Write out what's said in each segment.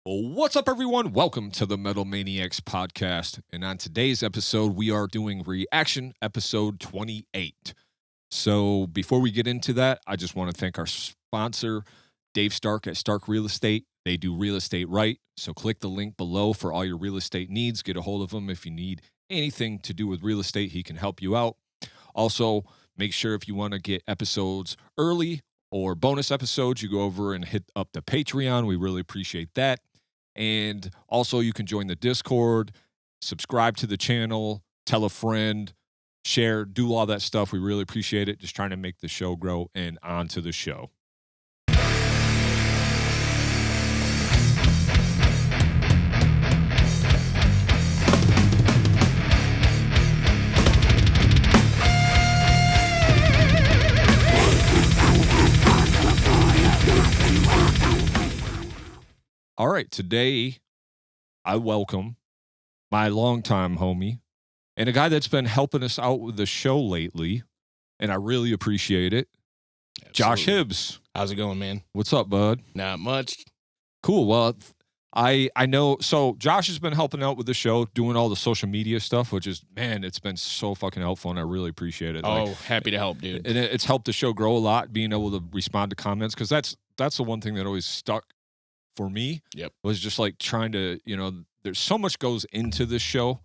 What's up, everyone? Welcome to the Metal Maniacs podcast. And on today's episode, we are doing reaction episode 28. So before we get into that, I just want to thank our sponsor, Dave Stark at Stark Real Estate. They do real estate right. So click the link below for all your real estate needs. Get a hold of him if you need anything to do with real estate. He can help you out. Also, make sure if you want to get episodes early or bonus episodes, you go over and hit up the Patreon. We really appreciate that. And also, you can join the Discord, subscribe to the channel, tell a friend, share, do all that stuff. We really appreciate it. Just trying to make the show grow. And on to the show. All right, today I welcome my longtime homie and a guy that's been helping us out with the show lately, and I really appreciate it. Absolutely. Josh Hibbs. How's it going, man? What's up, bud? Not much. Cool. Well, I know. So Josh has been helping out with the show, doing all the social media stuff, which is, man, it's been so fucking helpful, and I really appreciate it. Oh, happy to help, dude. And it's helped the show grow a lot, being able to respond to comments, because that's the one thing that always stuck for me. Yep. Was just like trying to, there's so much goes into this show.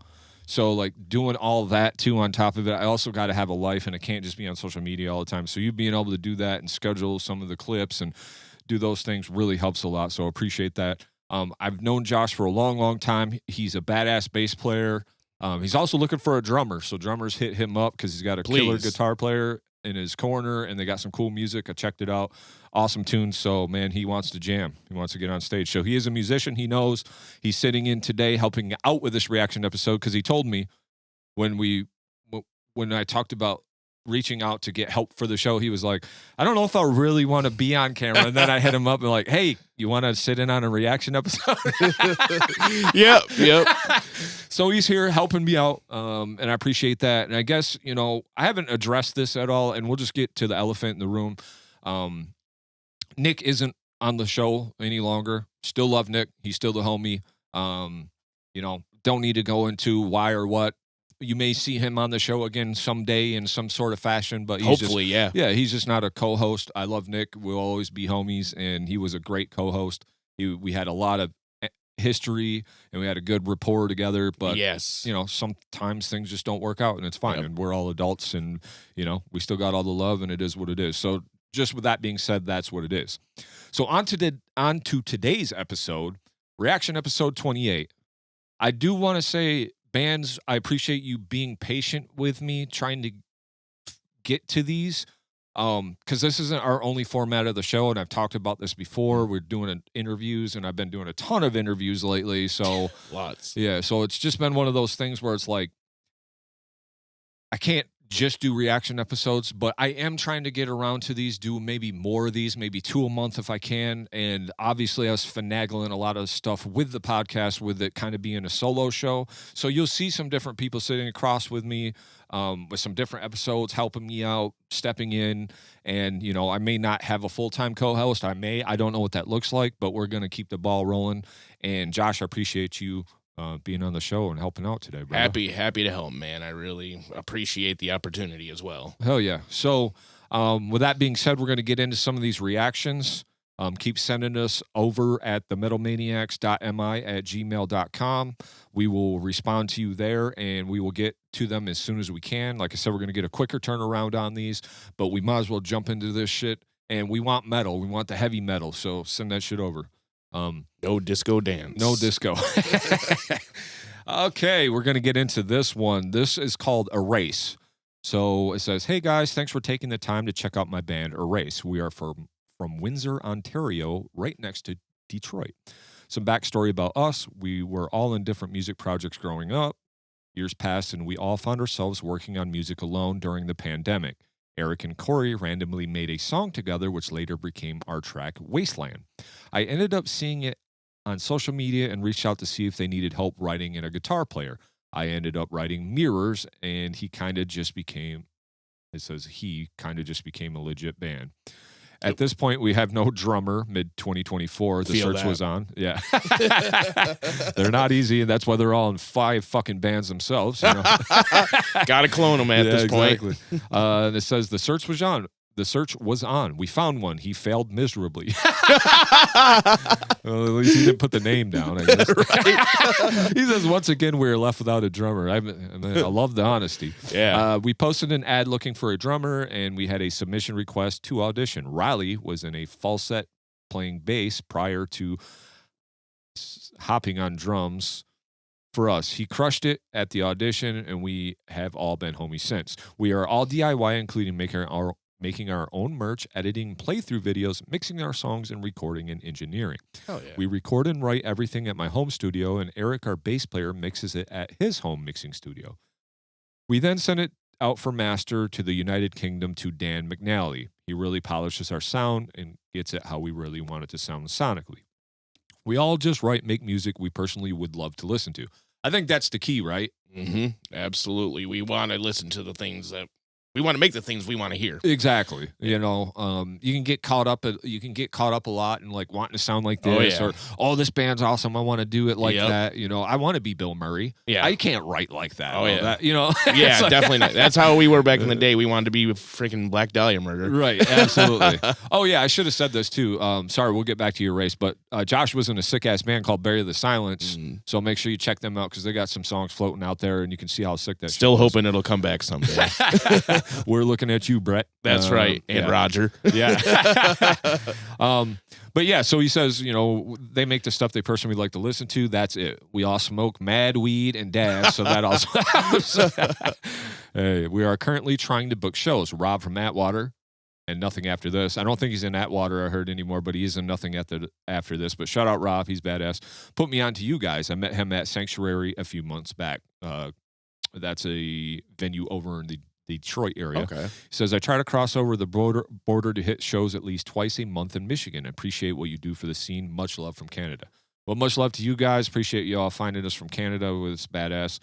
So like doing all that too on top of it, I also got to have a life, and I can't just be on social media all the time. So you being able to do that and schedule some of the clips and do those things really helps a lot. So I appreciate that. I've known Josh for a long, long time. He's a badass bass player. He's also looking for a drummer. So drummers hit him up because he's got a killer guitar player in his corner, and they got some cool music. I checked it out. Awesome tunes. So, man, he wants to jam. He wants to get on stage. So he is a musician. He knows. He's sitting in today helping out with this reaction episode, because he told me when I talked about reaching out to get help for the show, he was like, I don't know if I really want to be on camera. And then I hit him up and like, hey, you want to sit in on a reaction episode? Yep. So he's here helping me out, and I appreciate that. And I guess, I haven't addressed this at all, and we'll just get to the elephant in the room. Nick isn't on the show any longer. Still love Nick. He's still the homie. Don't need to go into why or what. You may see him on the show again someday in some sort of fashion, but he's hopefully, he's just not a co-host. I love Nick. We'll always be homies, and he was a great co-host. We had a lot of history, and we had a good rapport together, but yes, sometimes things just don't work out, and it's fine. Yep. And we're all adults, and we still got all the love, and it is what it is. So just with that being said, that's what it is. So on to today's episode, reaction episode 28. I do want to say, bands, I appreciate you being patient with me trying to get to these, because this isn't our only format of the show, and I've talked about this before. We're doing interviews, and I've been doing a ton of interviews lately, so lots. Yeah, so it's just been one of those things where it's like I can't just do reaction episodes, but I am trying to get around to these, do maybe more of these, maybe 2 a month if I can. And obviously I was finagling a lot of stuff with the podcast, with it kind of being a solo show. So you'll see some different people sitting across with me, with some different episodes, helping me out, stepping in. And, I may not have a full-time co-host. I don't know what that looks like, but we're going to keep the ball rolling. And Josh, I appreciate you being on the show and helping out today, bro. Happy to help, man. I really appreciate the opportunity as well. Hell yeah. So with that being said, we're going to get into some of these reactions. Keep sending us over at the metalmaniacs.mi@gmail.com. We will respond to you there, and we will get to them as soon as we can. Like I said, we're going to get a quicker turnaround on these, but we might as well jump into this shit. And we want metal. We want the heavy metal. So send that shit over. No disco dance. No disco. Okay, we're going to get into this one. This is called Erase. So it says, hey guys, thanks for taking the time to check out my band Erase. We are from Windsor, Ontario, right next to Detroit. Some backstory about us. We were all in different music projects growing up. Years passed, and we all found ourselves working on music alone during the pandemic. Eric and Corey randomly made a song together, which later became our track, Wasteland. I ended up seeing it on social media and reached out to see if they needed help writing in a guitar player. I ended up writing Mirrors, and he kind of just became a legit band. At this point, we have no drummer. Mid 2024, the search was on. Yeah, they're not easy, and that's why they're all in 5 fucking bands themselves. You know? Gotta clone them at this point. And it says the search was on. The search was on. We found one. He failed miserably. Well, at least he didn't put the name down, I guess. Right. He says, once again, we are left without a drummer. I love the honesty. Yeah. We posted an ad looking for a drummer, and we had a submission request to audition. Riley was in a falset playing bass prior to hopping on drums. For us, he crushed it at the audition, and we have all been homies since. We are all DIY, including making our own merch, editing playthrough videos, mixing our songs, and recording and engineering. Hell yeah. We record and write everything at my home studio, and Eric, our bass player, mixes it at his home mixing studio. We then send it out for master to the United Kingdom to Dan McNally. He really polishes our sound and gets it how we really want it to sound sonically. We all just make music we personally would love to listen to. I think that's the key, right? Mm-hmm. Absolutely. We want to listen to the things that we want to make, the things we want to hear. Exactly. You know, you can get caught up a lot and like wanting to sound like this, or this band's awesome, I want to do it like that. You know, I want to be Bill Murray. Yeah, I can't write like that. Oh yeah, you know. Yeah, definitely not. That's how we were back in the day. We wanted to be a freaking Black Dahlia murder. Right. Absolutely. Oh yeah, I should have said this too. Sorry, we'll get back to your race, but Josh was in a sick ass band called Bury the Silence. So make sure you check them out because they got some songs floating out there, and you can see how sick that. Still hoping it'll come back someday. We're looking at you, Brett. That's right. And Roger. Yeah. But yeah, so he says, you know, they make the stuff they personally like to listen to. That's it. We all smoke mad weed and dance, so that also helps. Hey, we are currently trying to book shows. Rob from Atwater and Nothing After This. I don't think he's in Atwater, I heard anymore, but he is in Nothing After This. But shout out Rob, he's badass. Put me on to you guys. I met him at Sanctuary a few months back. That's a venue over in the Detroit area. Okay. He says, I try to cross over the border to hit shows at least twice a month in Michigan. Appreciate what you do for the scene. Much love from Canada. Well, much love to you guys. Appreciate you all finding us from Canada with this badass.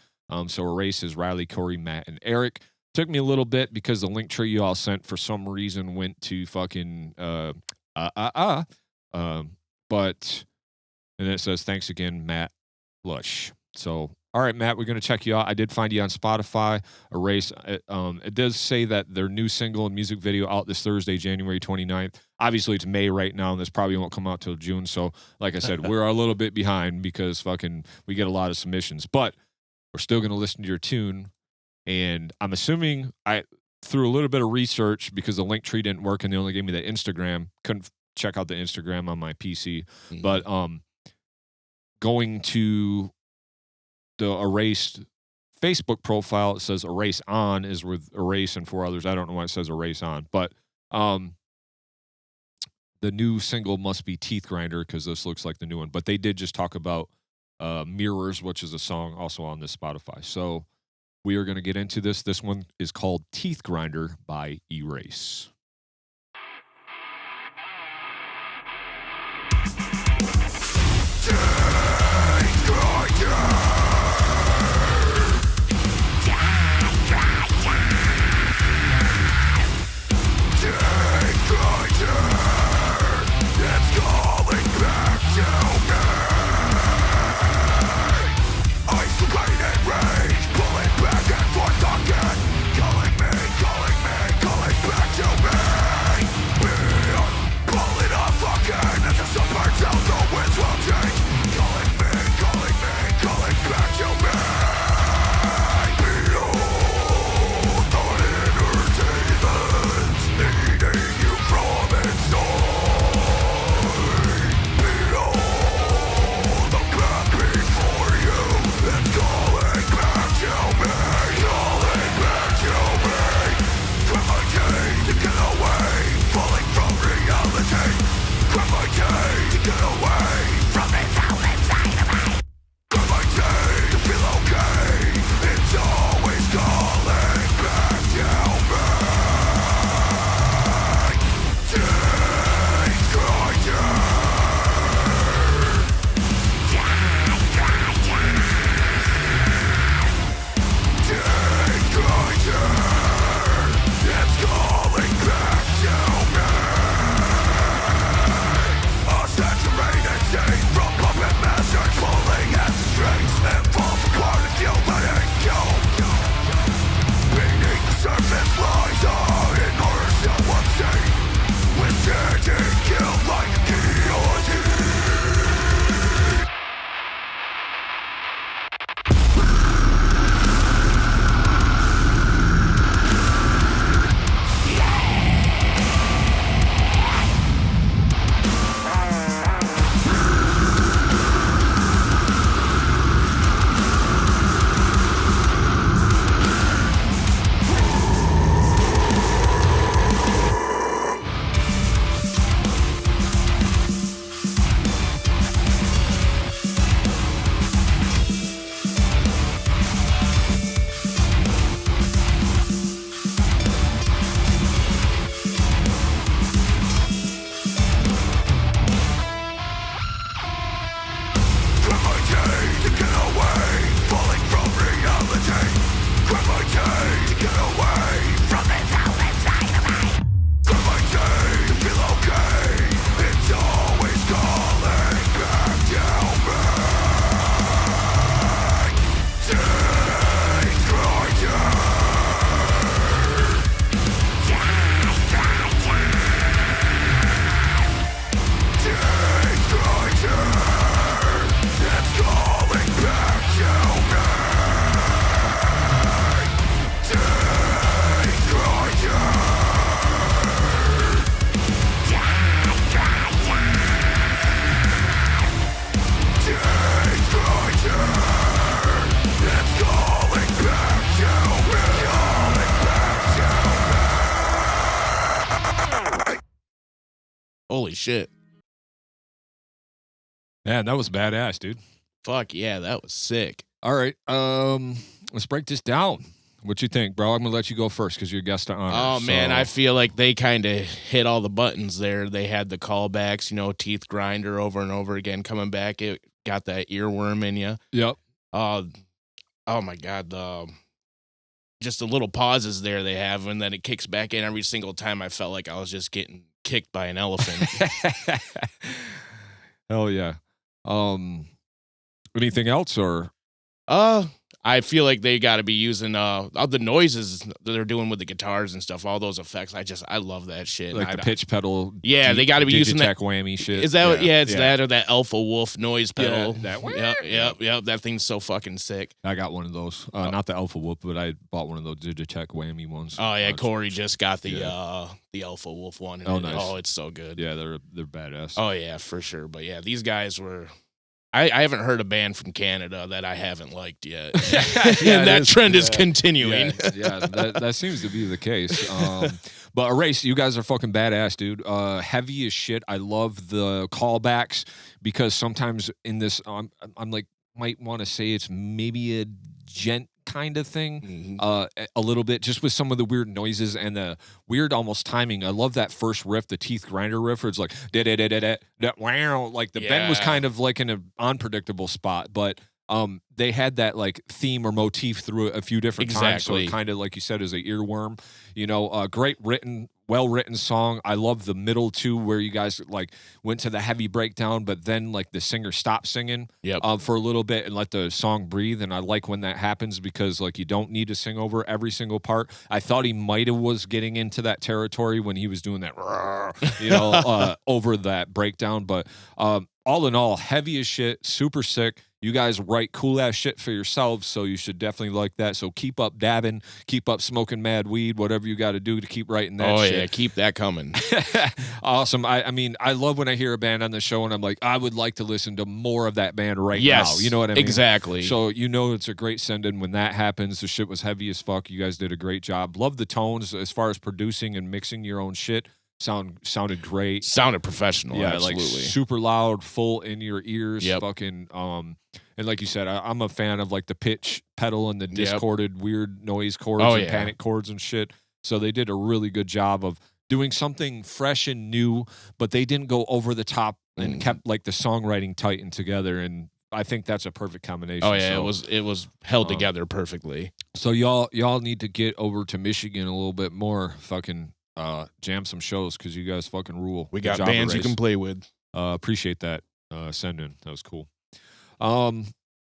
So our race is Riley, Corey, Matt, and Eric. Took me a little bit because the link tree you all sent for some reason went to fucking but and it says, thanks again, Matt Lush. So all right, Matt, we're going to check you out. I did find you on Spotify, Erase. It does say that their new single and music video out this Thursday, January 29th. Obviously, it's May right now, and this probably won't come out till June. So, like I said, we're a little bit behind because we get a lot of submissions. But we're still going to listen to your tune. And I'm assuming through a little bit of research, because the link tree didn't work and they only gave me the Instagram. Couldn't check out the Instagram on my PC. Mm-hmm. But going to the Erased Facebook profile, it says Erase On is with Erase and 4 others. I don't know why it says Erase On, but the new single must be Teeth Grinder because this looks like the new one. But they did just talk about Mirrors, which is a song also on this Spotify. So we are going to get into this. This one is called Teeth Grinder by Erase. Calling me, calling back to me. holy shit. Man, that was badass, dude. Fuck yeah, that was sick. All right, let's break this down. What you think, bro? I'm gonna let you go first because you're guest of honor. Oh man, I feel like they kind of hit all the buttons there. They had the callbacks, you know, teeth grinder over and over again coming back. It got that earworm in you. Yep. Oh my god, just the little pauses there they have, and then it kicks back in every single time. I felt like I was just getting kicked by an elephant. Hell yeah. Anything else or? I feel like they got to be using all the noises that they're doing with the guitars and stuff, all those effects. I love that shit. Like the pitch pedal. Yeah, they got to be using that whammy shit. Is that it's that or that Alpha Wolf noise pedal? Yeah, that Yep. That thing's so fucking sick. I got one of those. Not the Alpha Wolf, but I bought one of those Digitech whammy ones. Oh yeah, Corey just got the Alpha Wolf one. Oh nice. Oh, it's so good. Yeah, they're badass. Oh yeah, for sure. But yeah, these guys were. I haven't heard a band from Canada that I haven't liked yet. And that trend is continuing. Yeah, that seems to be the case. But Erase, you guys are fucking badass, dude. Heavy as shit. I love the callbacks because sometimes in this, I'm like, might want to say it's maybe a gent kind of thing, a little bit, just with some of the weird noises and the weird almost timing. I love that first riff, the teeth grinder riff, where it's like wow, like the bend was kind of like in an unpredictable spot, but they had that like theme or motif through it a few different times, so it kind of, like you said, is an earworm. You know, great written, well-written song. I love the middle too, where you guys like went to the heavy breakdown, but then like the singer stopped singing for a little bit and let the song breathe. And I like when that happens because like you don't need to sing over every single part. I thought he might have was getting into that territory when he was doing that, you know, over that breakdown. But all in all, heavy as shit, super sick. You guys write cool ass shit for yourselves, so you should definitely like that. So keep up dabbing, keep up smoking mad weed, whatever you got to do to keep writing that shit. Oh yeah, keep that coming. Awesome. I mean, I love when I hear a band on the show and I'm like, I would like to listen to more of that band right now. You know what I mean? Exactly. So you know it's a great send-in when that happens. The shit was heavy as fuck. You guys did a great job. Love the tones as far as producing and mixing your own shit. Sounded great. Sounded professional. Yeah, absolutely. Like super loud, full in your ears. Yep. Fucking and like you said, I'm a fan of like the pitch pedal and the discorded weird noise chords and panic chords and shit. So they did a really good job of doing something fresh and new, but they didn't go over the top and kept like the songwriting tight and together. And I think that's a perfect combination. Oh yeah, so, it was held together perfectly. So y'all need to get over to Michigan a little bit more. Fucking jam some shows because you guys fucking rule. We got bands you can play with. Appreciate that send in. That was cool.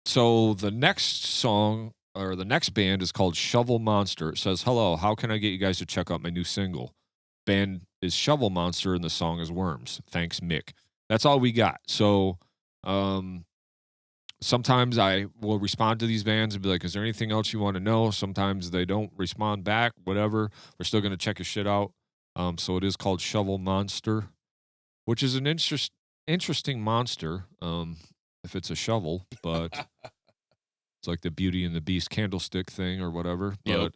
So the next song or the next band is called Shovel Monster. It says, "Hello, how can I get you guys to check out my new single? Band is Shovel Monster and the song is Worms. Thanks, Mick." That's all we got. So sometimes I will respond to these bands and be like, "Is there anything else you want to know?" Sometimes they don't respond back. Whatever. We're still gonna check your shit out. So it is called Shovel Monster, which is an interesting monster. If it's a shovel, but it's like the Beauty and the Beast candlestick thing or whatever. But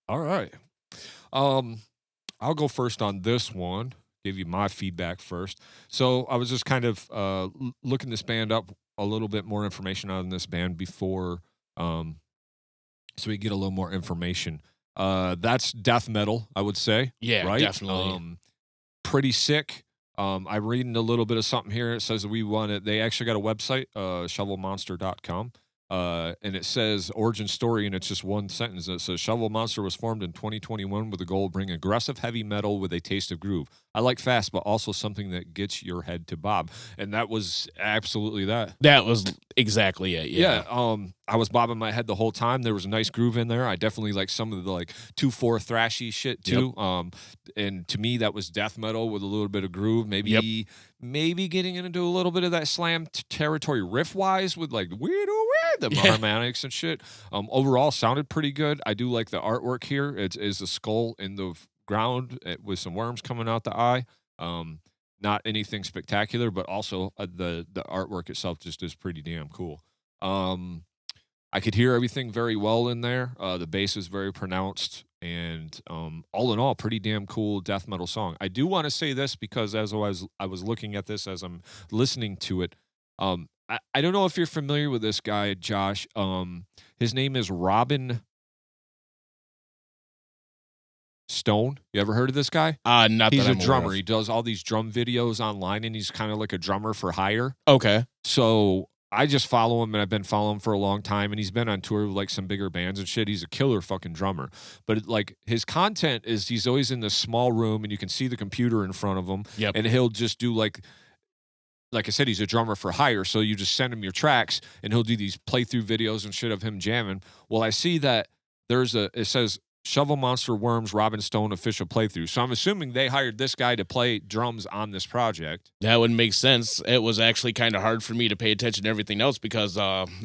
All right. Um, I'll go first on this one. Give you my feedback first. So I was just kind of looking this band up, a little bit more information on this band before, um, so we get a little more information. That's death metal, I would say. Yeah, Right? definitely. Pretty sick. I'm reading a little bit of something here. It says that we won it. They actually got a website, shovelmonster.com. And it says origin story, and it's just one sentence. It says Shovel Monster was formed in 2021 with the goal of bringing aggressive heavy metal with a taste of groove. I like fast, but also something that gets your head to bob. And that was absolutely that. That was exactly it. Yeah. I was bobbing my head the whole time. There was a nice groove in there. I definitely like some of the like 2/4 thrashy shit too. And to me that was death metal with a little bit of groove. Maybe getting into a little bit of that slam territory riff wise with like weird the harmonics and shit. Overall sounded pretty good. I do like the artwork here. It is a skull in the ground with some worms coming out the eye. Not anything spectacular, but also the artwork itself just is pretty damn cool. I could hear everything very well in there. The bass is very pronounced, and all in all, pretty damn cool death metal song. I do want to say this because as I was looking at this as I'm listening to it, I don't know if you're familiar with this guy, Josh. His name is Robin Stone. You ever heard of this guy? Not He's that a I'm aware drummer. of. He does all these drum videos online, and he's kind of like a drummer for hire. Okay. So I just follow him, and I've been following him for a long time, and he's been on tour with like some bigger bands and shit. He's a killer fucking drummer. But like his content is he's always in this small room, and you can see the computer in front of him, Yep. and he'll just do like I said, he's a drummer for hire, so you just send him your tracks, and he'll do these playthrough videos and shit of him jamming. Well, I see that it says Shovel Monster Worms Robin Stone official playthrough. So I'm assuming they hired this guy to play drums on this project. That would make sense. It was actually kind of hard for me to pay attention to everything else because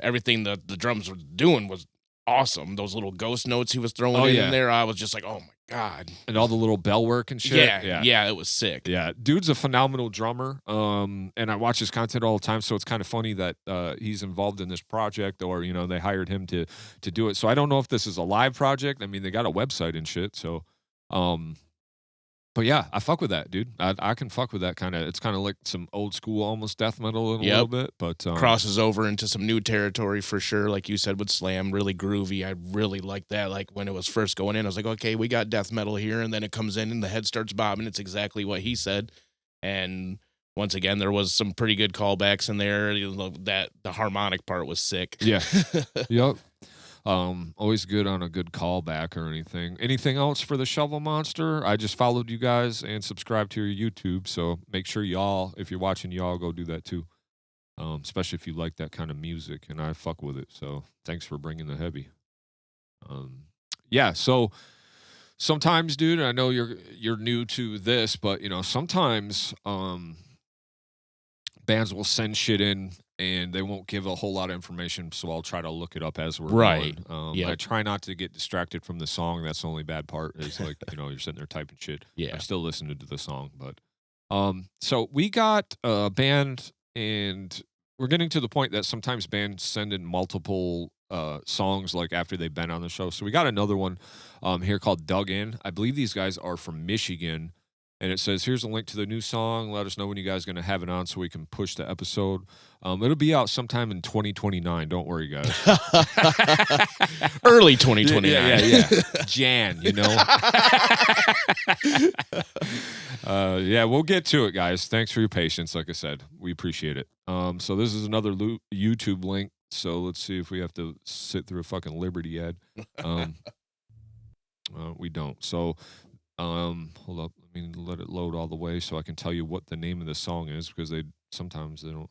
everything the drums were doing was awesome. Those little ghost notes he was throwing in there, I was just like, oh my God. And all the little bell work and shit. Yeah, it was sick. Yeah, dude's a phenomenal drummer. And I watch his content all the time, so it's kind of funny that he's involved in this project, or they hired him to do it. So I don't know if this is a live project. I mean, they got a website and shit. So, but yeah, I fuck with that, dude. I can fuck with that kind of. It's kind of like some old school, almost death metal in a little bit, but crosses over into some new territory for sure. Like you said, with slam, really groovy. I really like that. Like when it was first going in, I was like, okay, we got death metal here, and then it comes in and the head starts bobbing. It's exactly what he said, and once again, there was some pretty good callbacks in there. That the harmonic part was sick. Yeah, yep. Always good on a good callback or anything. Anything else for the Shovel Monster? I just followed you guys and subscribed to your YouTube, so make sure y'all, if you're watching, y'all go do that too. Especially if you like that kind of music, and I fuck with it. So thanks for bringing the heavy. Yeah. So sometimes, dude, I know you're new to this, but sometimes bands will send shit in and they won't give a whole lot of information, so I'll try to look it up as we're going. I try not to get distracted from the song. That's the only bad part is like, you're sitting there typing shit. Yeah. I'm still listening to the song, but so we got a band, and we're getting to the point that sometimes bands send in multiple songs like after they've been on the show. So we got another one here called Dug In. I believe these guys are from Michigan. And it says, here's a link to the new song. Let us know when you guys are going to have it on so we can push the episode. It'll be out sometime in 2029. Don't worry, guys. Early 2029. Yeah. Jan, yeah, we'll get to it, guys. Thanks for your patience. Like I said, we appreciate it. So this is another YouTube link. So let's see if we have to sit through a fucking Liberty ad. We don't. So hold up. Let me let it load all the way so I can tell you what the name of the song is, because sometimes they don't.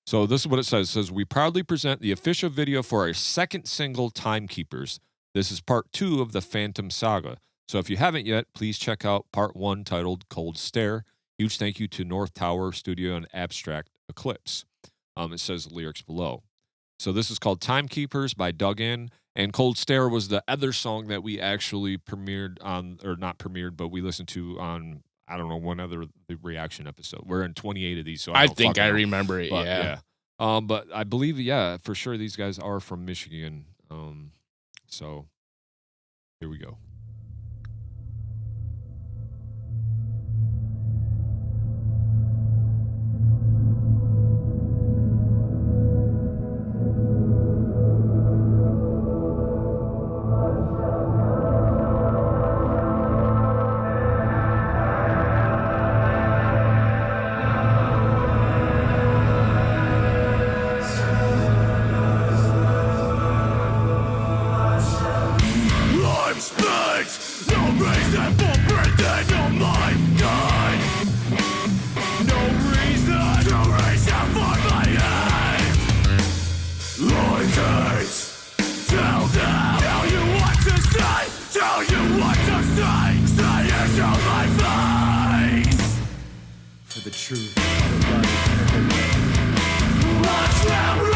So this is what it says. It says, we proudly present the official video for our second single, Timekeepers. This is part 2 of the Phantom Saga. So if you haven't yet, please check out part 1 titled Cold Stare. Huge thank you to North Tower Studio and Abstract Eclipse. It says lyrics below. So this is called Timekeepers by Dug In. And Cold Stare was the other song that we actually premiered on, or not premiered, but we listened to on, I don't know, one other reaction episode. We're in 28 of these, so I think I remember it, but, yeah. But I believe, for sure these guys are from Michigan. So Here we go. For the truth, the light, and the way. Watch them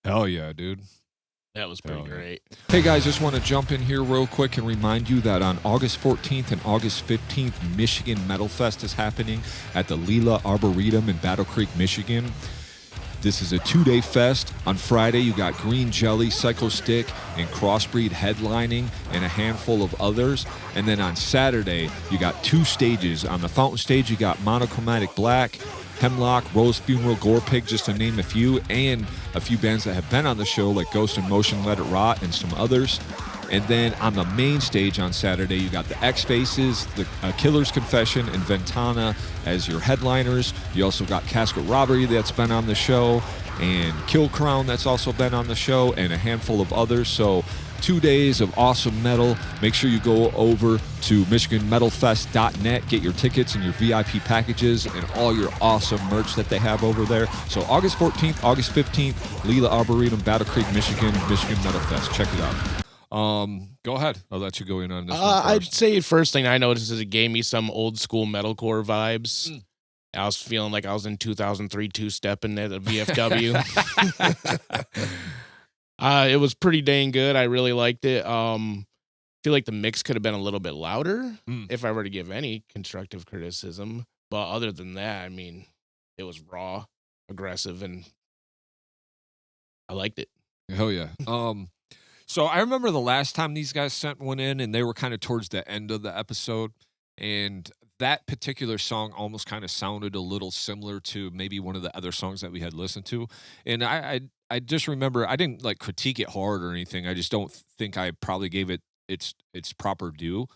Hell yeah, dude. That was pretty great. Hey guys, just want to jump in here real quick and remind you that on August 14th and August 15th, Michigan Metal Fest is happening at the Lila Arboretum in Battle Creek, Michigan. This is a 2-day fest. On Friday, you got Green Jelly, Psycho Stick, and Crossbreed headlining, and a handful of others. And then on Saturday, you got 2 stages. On the fountain stage, you got Monochromatic Black, Hemlock, Rose Funeral, Gore Pig, just to name a few, and a few bands that have been on the show, like Ghost in Motion, Let It Rot, and some others. And then on the main stage on Saturday, you got the X-Faces, the Killer's Confession, and Ventana as your headliners. You also got Casket Robbery that's been on the show, and Kill Crown that's also been on the show, and a handful of others. So 2 days of awesome metal. Make sure you go over to MichiganMetalFest.net, get your tickets and your VIP packages and all your awesome merch that they have over there. So August 14th, August 15th, Lila Arboretum, Battle Creek, Michigan, Michigan Metal Fest. Check it out. Go ahead. I'll let you go in on this one I'd first. say first thing I noticed is it gave me some old school metalcore vibes. I was feeling like I was in 2003 two-stepping at a VFW. It was pretty dang good. I really liked it. Feel like the mix could have been a little bit louder if I were to give any constructive criticism. But other than that, I mean, it was raw, aggressive, and I liked it. Hell yeah. So I remember the last time these guys sent one in, and they were kind of towards the end of the episode, and that particular song almost kind of sounded a little similar to maybe one of the other songs that we had listened to. And I just remember I didn't like critique it hard or anything. I just don't think I probably gave it its proper due.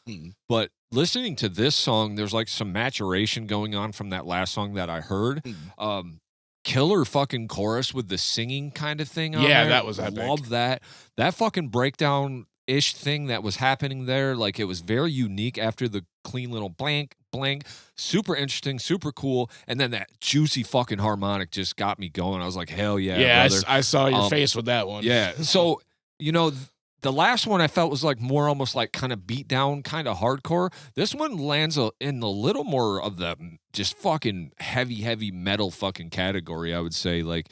But listening to this song, there's like some maturation going on from that last song that I heard. Killer fucking chorus with the singing kind of thing on there. that was epic. Love that. That fucking breakdown-ish thing that was happening there, like it was very unique after the clean little blank. Super interesting, super cool. And then that juicy fucking harmonic just got me going. I was like, hell yeah. Yeah, brother. I saw your face with that one. Yeah. So, you know, the last one I felt was like more almost like kind of beat down, kind of hardcore. This one lands in a little more of the just fucking heavy metal fucking category, I would say. Like,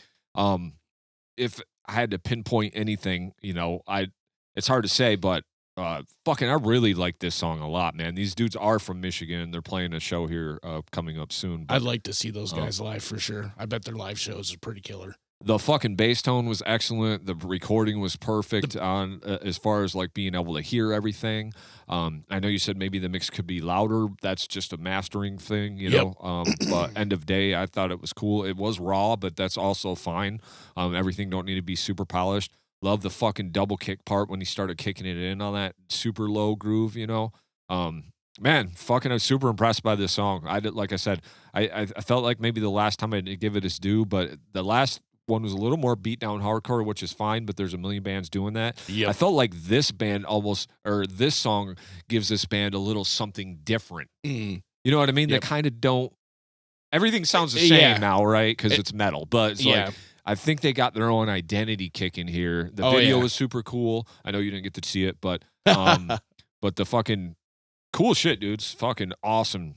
if I had to pinpoint anything, you know, it's hard to say, but fucking I really like this song a lot, man. These dudes are from Michigan. They're playing a show here coming up soon. But, I'd like to see those guys live for sure. I bet their live shows are pretty killer. The fucking bass tone was excellent. The recording was perfect on as far as like being able to hear everything. I know you said maybe the mix could be louder. That's just a mastering thing, you know. But end of day, I thought it was cool. It was raw, but that's also fine. Everything don't need to be super polished. Love the fucking double kick part when he started kicking it in on that super low groove, you know. Man, fucking, I was super impressed by this song. Like I said, I felt like maybe the last time I didn't give it its due, but the last one was a little more beat down hardcore, which is fine, but there's a million bands doing that. I felt like this band this song gives this band a little something different. You know what I mean? They kind of don't. Everything sounds the same now, right? Because it's metal, but it's like I think they got their own identity kicking here. The video was super cool. I know you didn't get to see it, but but the fucking cool shit, dudes. Fucking awesome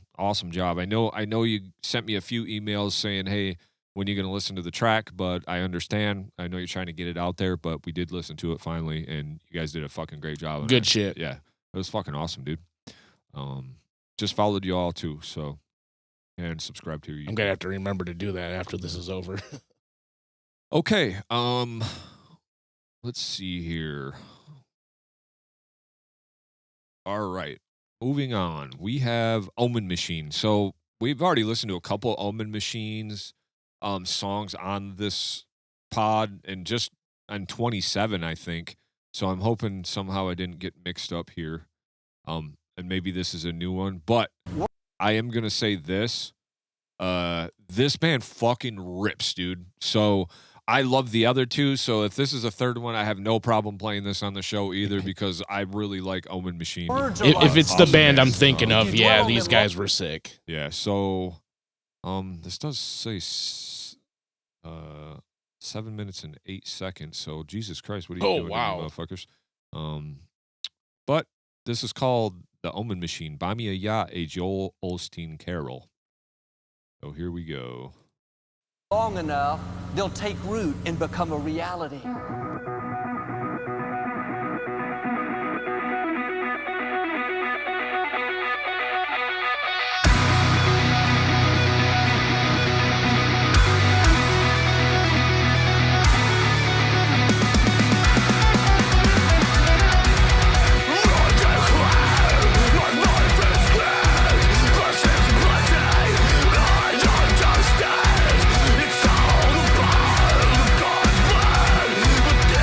job. I know you sent me a few emails saying, hey, when you're going to listen to the track, but I understand. I know you're trying to get it out there, but we did listen to it finally, and you guys did a fucking great job. Good shit. Yeah, it was fucking awesome, dude. Just followed you all too, so and subscribe to you. I'm gonna have to remember to do that after this is over. Okay, let's see here. All right, moving on. We have Omen Machine. So we've already listened to a couple Omen Machines songs on this pod, and just on 27, I think. So I'm hoping somehow I didn't get mixed up here. And maybe this is a new one, but I am gonna say this. This band fucking rips, dude. So I love the other two. So if this is a third one, I have no problem playing this on the show either, because I really like Omen Machine. If it's the band I'm thinking of, these guys were sick. Yeah. So, this does say 7 minutes and 8 seconds. So Jesus Christ, what are you doing, to me, motherfuckers? But this is called The Omen Machine. Buy Me a Yacht, a Joel Osteen carol. So here we go. Long enough, they'll take root and become a reality. It's all about the God's plan.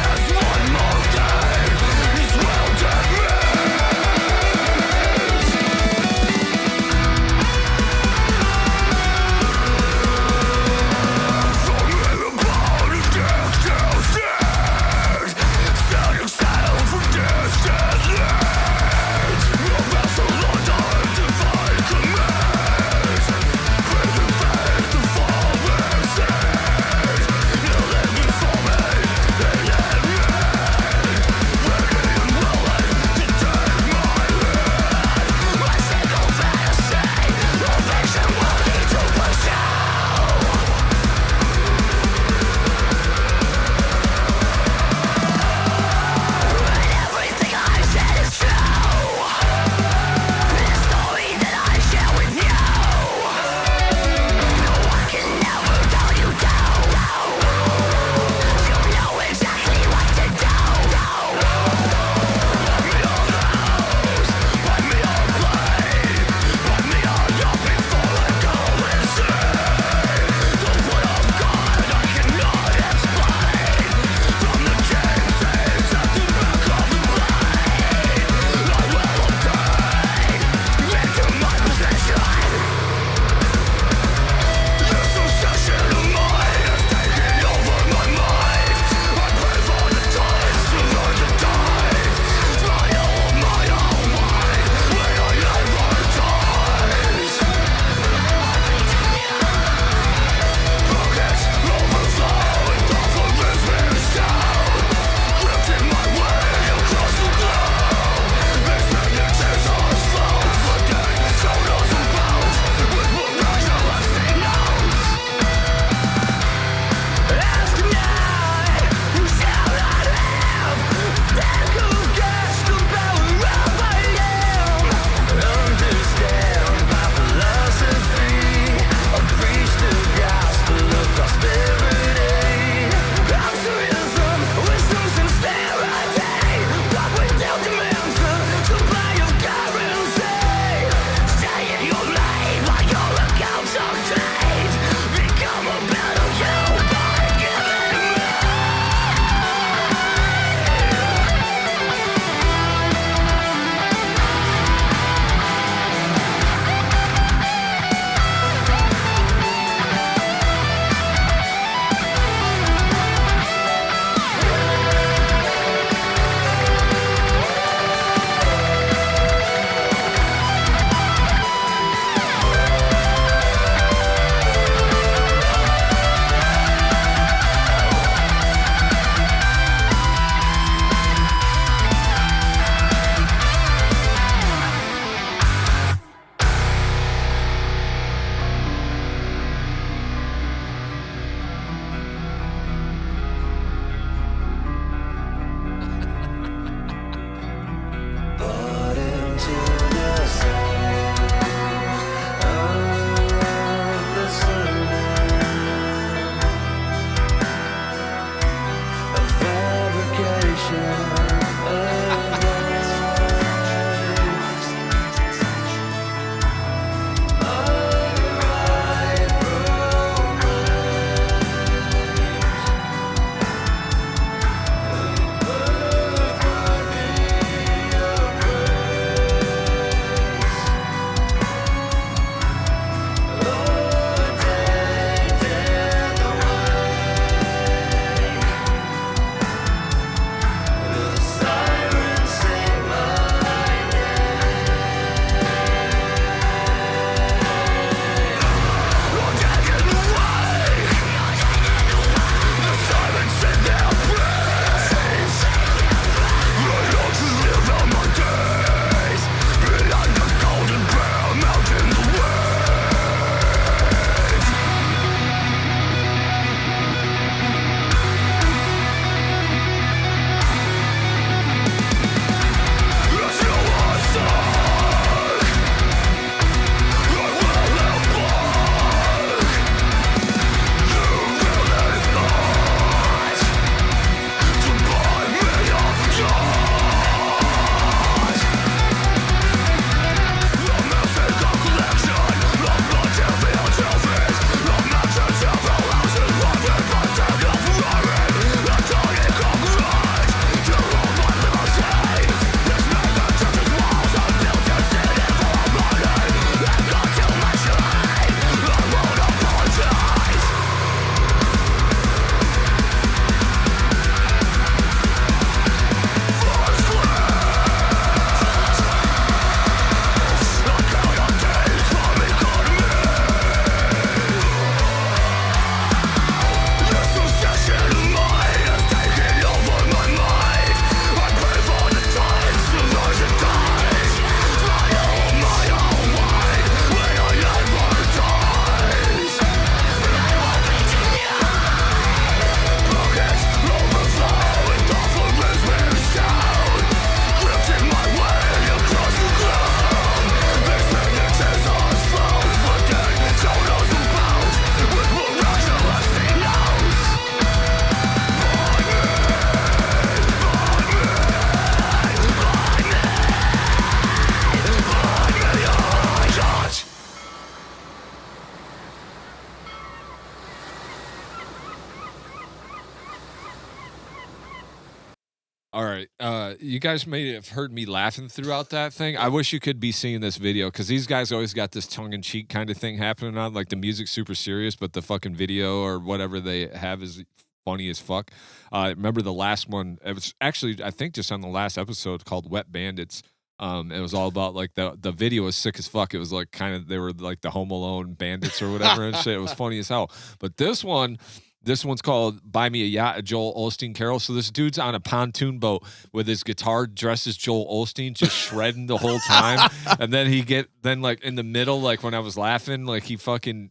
you guys may have heard me laughing throughout that thing. I wish you could be seeing this video because these guys always got this tongue-in-cheek kind of thing happening on. Like the music's super serious, but the fucking video or whatever they have is funny as fuck. Remember the last one? It was actually, I think, just on the last episode called Wet Bandits. It was all about like the video was sick as fuck. It was like kind of they were like the Home Alone bandits or whatever and shit. It was funny as hell. But this one's called Buy Me a Yacht, a Joel Osteen carol. So this dude's on a pontoon boat with his guitar dressed as Joel Osteen, just shredding the whole time. And then like in the middle, like when I was laughing, like he fucking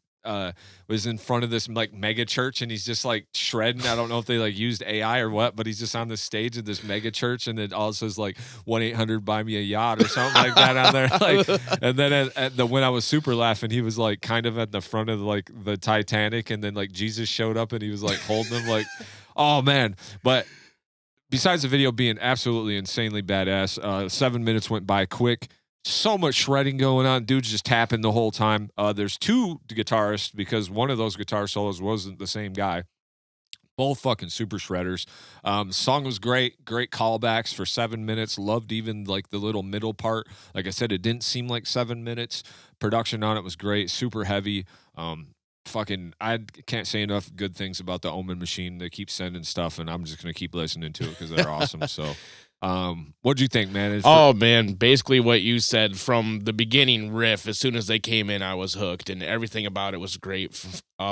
was in front of this like mega church and he's just like shredding. I don't know if they like used AI or what, but he's just on the stage of this mega church and it also says like 1-800 buy me a yacht or something like that on there. Like, and then when I was super laughing, he was like kind of at the front of like the Titanic and then like Jesus showed up and he was like holding him like, oh man. But besides the video being absolutely insanely badass, 7 minutes went by quick. So much shredding going on. Dude's just tapping the whole time. There's two guitarists because one of those guitar solos wasn't the same guy. Both fucking super shredders. Song was great. Great callbacks for 7 minutes. Loved even like the little middle part. Like I said, it didn't seem like 7 minutes. Production on it was great. Super heavy. I can't say enough good things about the Omen Machine. They keep sending stuff, and I'm just gonna keep listening to it because they're awesome. So. What'd you think, man? Man, basically what you said from the beginning riff. As soon as they came in, I was hooked, and everything about it was great.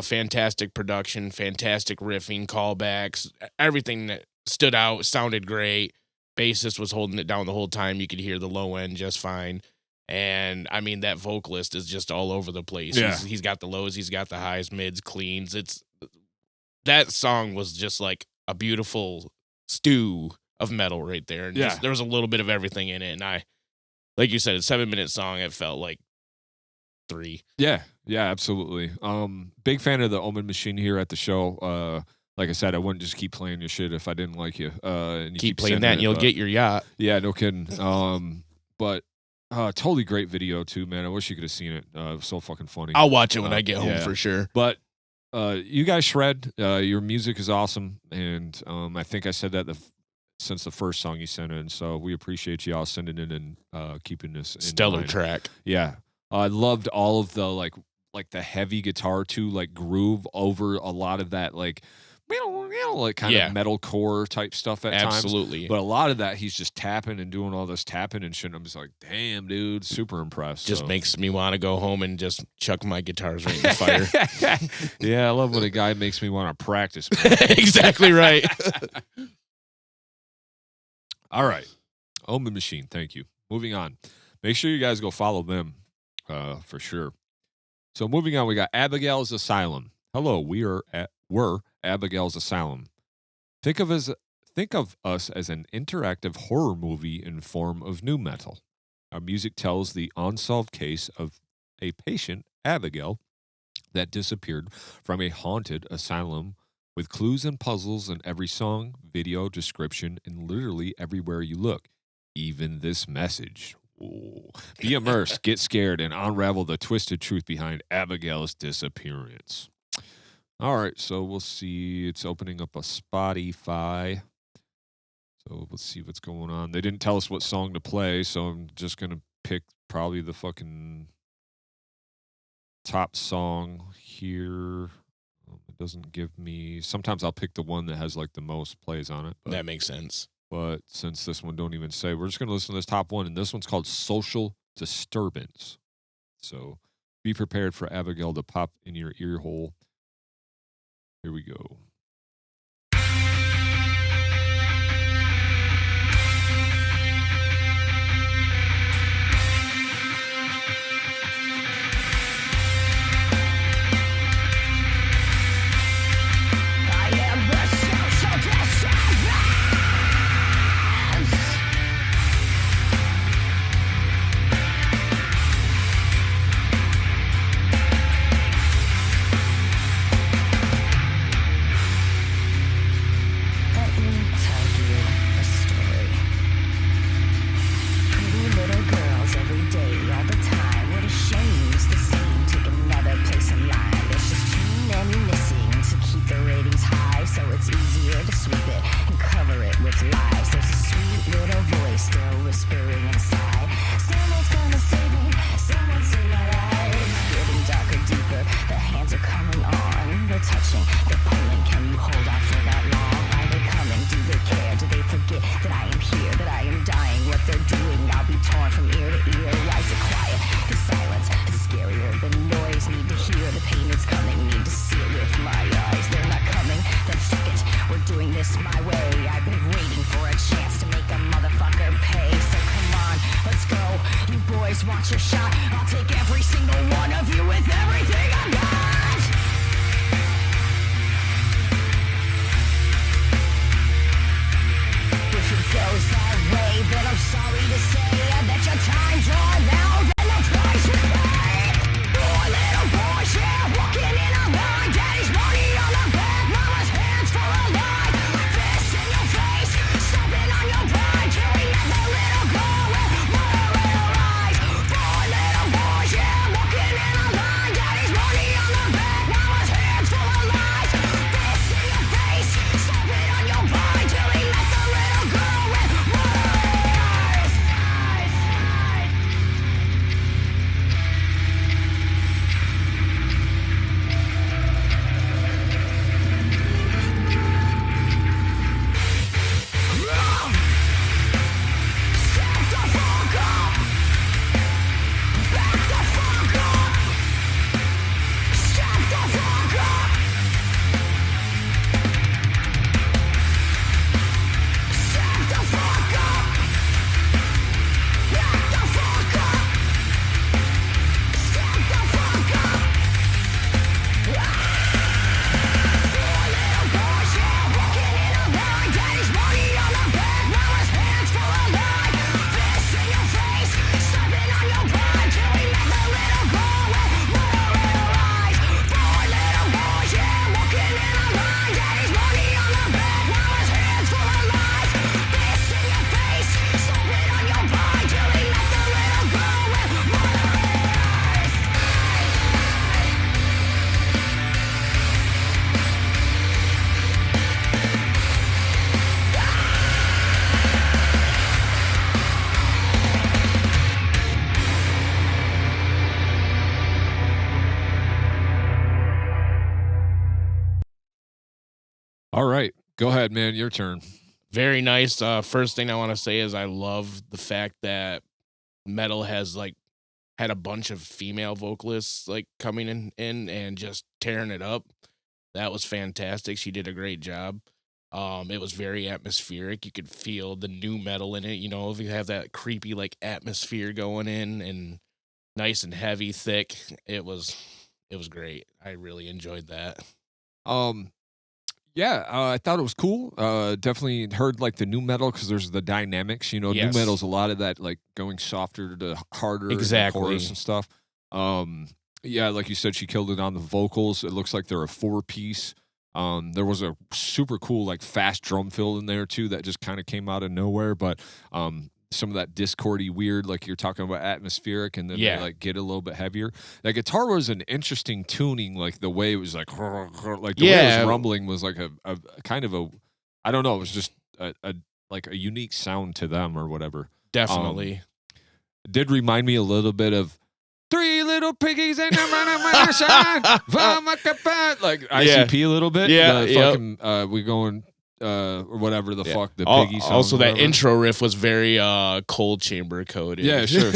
Fantastic production, fantastic riffing, callbacks, everything that stood out sounded great. Bassist was holding it down the whole time. You could hear the low end just fine. And I mean, that vocalist is just all over the place. Yeah. He's got the lows, he's got the highs, mids, cleans. That song was just like a beautiful stew of metal right there. And yeah. Just, there was a little bit of everything in it. And like you said, a 7 minute song, it felt like 3. Yeah, absolutely. Big fan of the Omen Machine here at the show. Like I said, I wouldn't just keep playing your shit if I didn't like you. And you keep playing that and you'll get your yacht. Yeah, no kidding. But totally great video too, man. I wish you could have seen it. It was so fucking funny. I'll watch it when I get home for sure. But you guys shred. Your music is awesome. And I think I said that since the first song you sent in. So we appreciate you all sending in and keeping this in stellar line. track. Yeah. I loved all of the like the heavy guitar too, like groove over a lot of that like kind of metalcore type stuff at times. Absolutely. But a lot of that he's just tapping and doing all this tapping and shit. I'm just like, damn, dude, super impressed. Just makes me want to go home and just chuck my guitars right in the fire. Yeah, I love when a guy makes me want to practice. Exactly right. All right. Omen Machine, thank you. Moving on. Make sure you guys go follow them for sure. So moving on, we got Abigail's Asylum. Hello, we're Abigail's Asylum. Think of us as an interactive horror movie in form of nu metal. Our music tells the unsolved case of a patient, Abigail, that disappeared from a haunted asylum with clues and puzzles in every song, video, description, and literally everywhere you look. Even this message. Ooh. Be immersed, get scared, and unravel the twisted truth behind Abigail's disappearance. All right, so we'll see. It's opening up a Spotify. So let's see what's going on. They didn't tell us what song to play, so I'm just going to pick probably the fucking top song here. It doesn't give me... Sometimes I'll pick the one that has like the most plays on it. But, that makes sense. But since this one don't even say, we're just going to listen to this top one, and this one's called Social Disturbance. So be prepared for Abigail to pop in your ear hole. Here we go. boys, watch your shot. I'll take every single one of you with everything I got. If it goes that way, then I'm sorry to say that your time's run out and the price was paid. Poor little boys, yeah, walking in a line. Daddy's money on the back, mama's hands full of lies. Fists in your face, stomping on your pride till we let the little girl with murder in her eyes. Poor little boys, yeah, walking in a line. Daddy's money on the back, mama's hands full of lies. Fists in your face, stomping on your pride till we let the little girl with murder in her eyes. Step the fuck up. Back the fuck up. Step the fuck up. Step the fuck up. Back the fuck up. Step the fuck up. Four little boys, yeah, walking in a line. Daddy's money on the back, mama's hands full of lies. Fists in your face, stomping on your pride till we let the little girl with murder in her eyes. Four little boys, yeah, walking in a line. Daddy's money on the back, mama's hands full of lies. Fists in your face, stomping on your pride till we let the little girl with murder in her eyes. All right. Go ahead, man. Your turn. Very nice. First thing I want to say is I love the fact that metal has like had a bunch of female vocalists like coming in and just tearing it up. That was fantastic. She did a great job. It was very atmospheric. You could feel the new metal in it. You know, if you have that creepy like atmosphere going in and nice and heavy, thick. It was great. I really enjoyed that. Yeah, I thought it was cool. Definitely heard like the new metal because there's the dynamics. You know, Yes. new metal's a lot of that like going softer to harder, Exactly. in the chorus and stuff. Yeah, like you said, she killed it on the vocals. It looks like they're a 4-piece. There was a super cool like fast drum fill in there too that just kind of came out of nowhere. But some of that discordy weird, like you're talking about atmospheric, and then Yeah. they like get a little bit heavier. The guitar was an interesting tuning, like the way it was like the way it Yeah. was rumbling was like a kind of a, I don't know, it was just a like a unique sound to them or whatever. Definitely. It did remind me a little bit of Three Little Piggies and a shine from a capat, like ICP a little bit. Yeah, The yep. fucking we going or whatever the fuck the Al- piggy sound. Also, that whatever. intro riff was very cold chamber coded. Yeah, sure.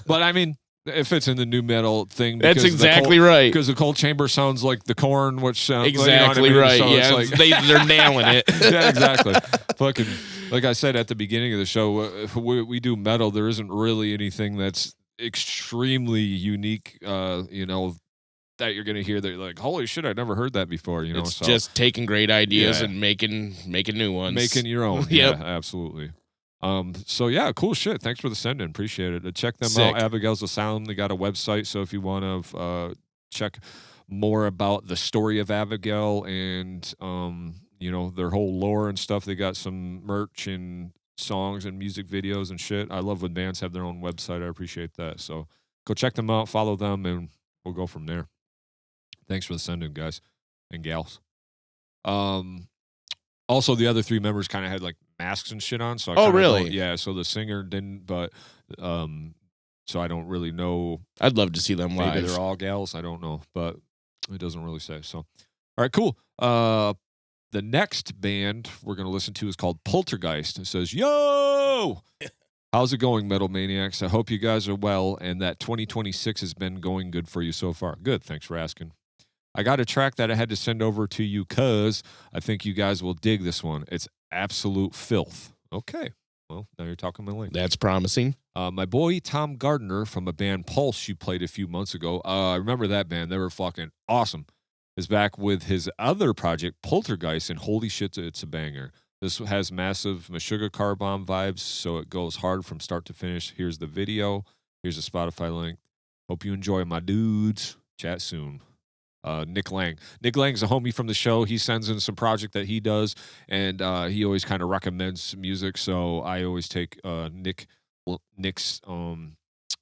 But I mean, it fits in the new metal thing. That's because exactly right. Because the cold chamber sounds like the corn, which sounds Exactly you know what I right. mean? So Yeah, it's like, they're nailing it. yeah, exactly. Fucking, like I said at the beginning of the show, if we do metal, there isn't really anything that's extremely unique. You know, that you're gonna hear that you're like, holy shit, I never heard that before. You know, It's so just taking great ideas Yeah. and making new ones. making your own. Yep. Yeah, absolutely. So yeah, cool shit. Thanks for the send in. Appreciate it. Check them Sick. out. Abigail's Asylum. They got a website. So if you want to check more about the story of Abigail and you know, their whole lore and stuff, they got some merch and songs and music videos and shit. I love when bands have their own website. I appreciate that. So go check them out, follow them, and we'll go from there. Thanks for the send in, guys and gals. Also, the other three members kind of had like masks and shit on. So I Oh, kinda really? don't- Yeah. So the singer didn't, but so I don't really know. I'd love to see them live. Maybe they're all gals. I don't know, but it doesn't really say. So, all right, cool. The next band we're gonna listen to is called Poltergeist. It says, "Yo, how's it going, Metal Maniacs? I hope you guys are well and that 2026 has been going good for you so far. Good. Thanks for asking. I got a track that I had to send over to you because I think you guys will dig this one. It's absolute filth. Okay. Well, now you're talking my language. That's promising. My boy Tom Gardner from a band Pulse you played a few months ago. I remember that band. They were fucking awesome. Is back with his other project, Poltergeist, and holy shit, it's a banger. This has massive Meshuggah car bomb vibes, so it goes hard from start to finish. Here's the video. Here's a Spotify link. Hope you enjoy, my dudes. Chat soon. Nick Lang. Nick Lang's a homie from the show. He sends in some project that he does, and he always kind of recommends music, so I always take Nick's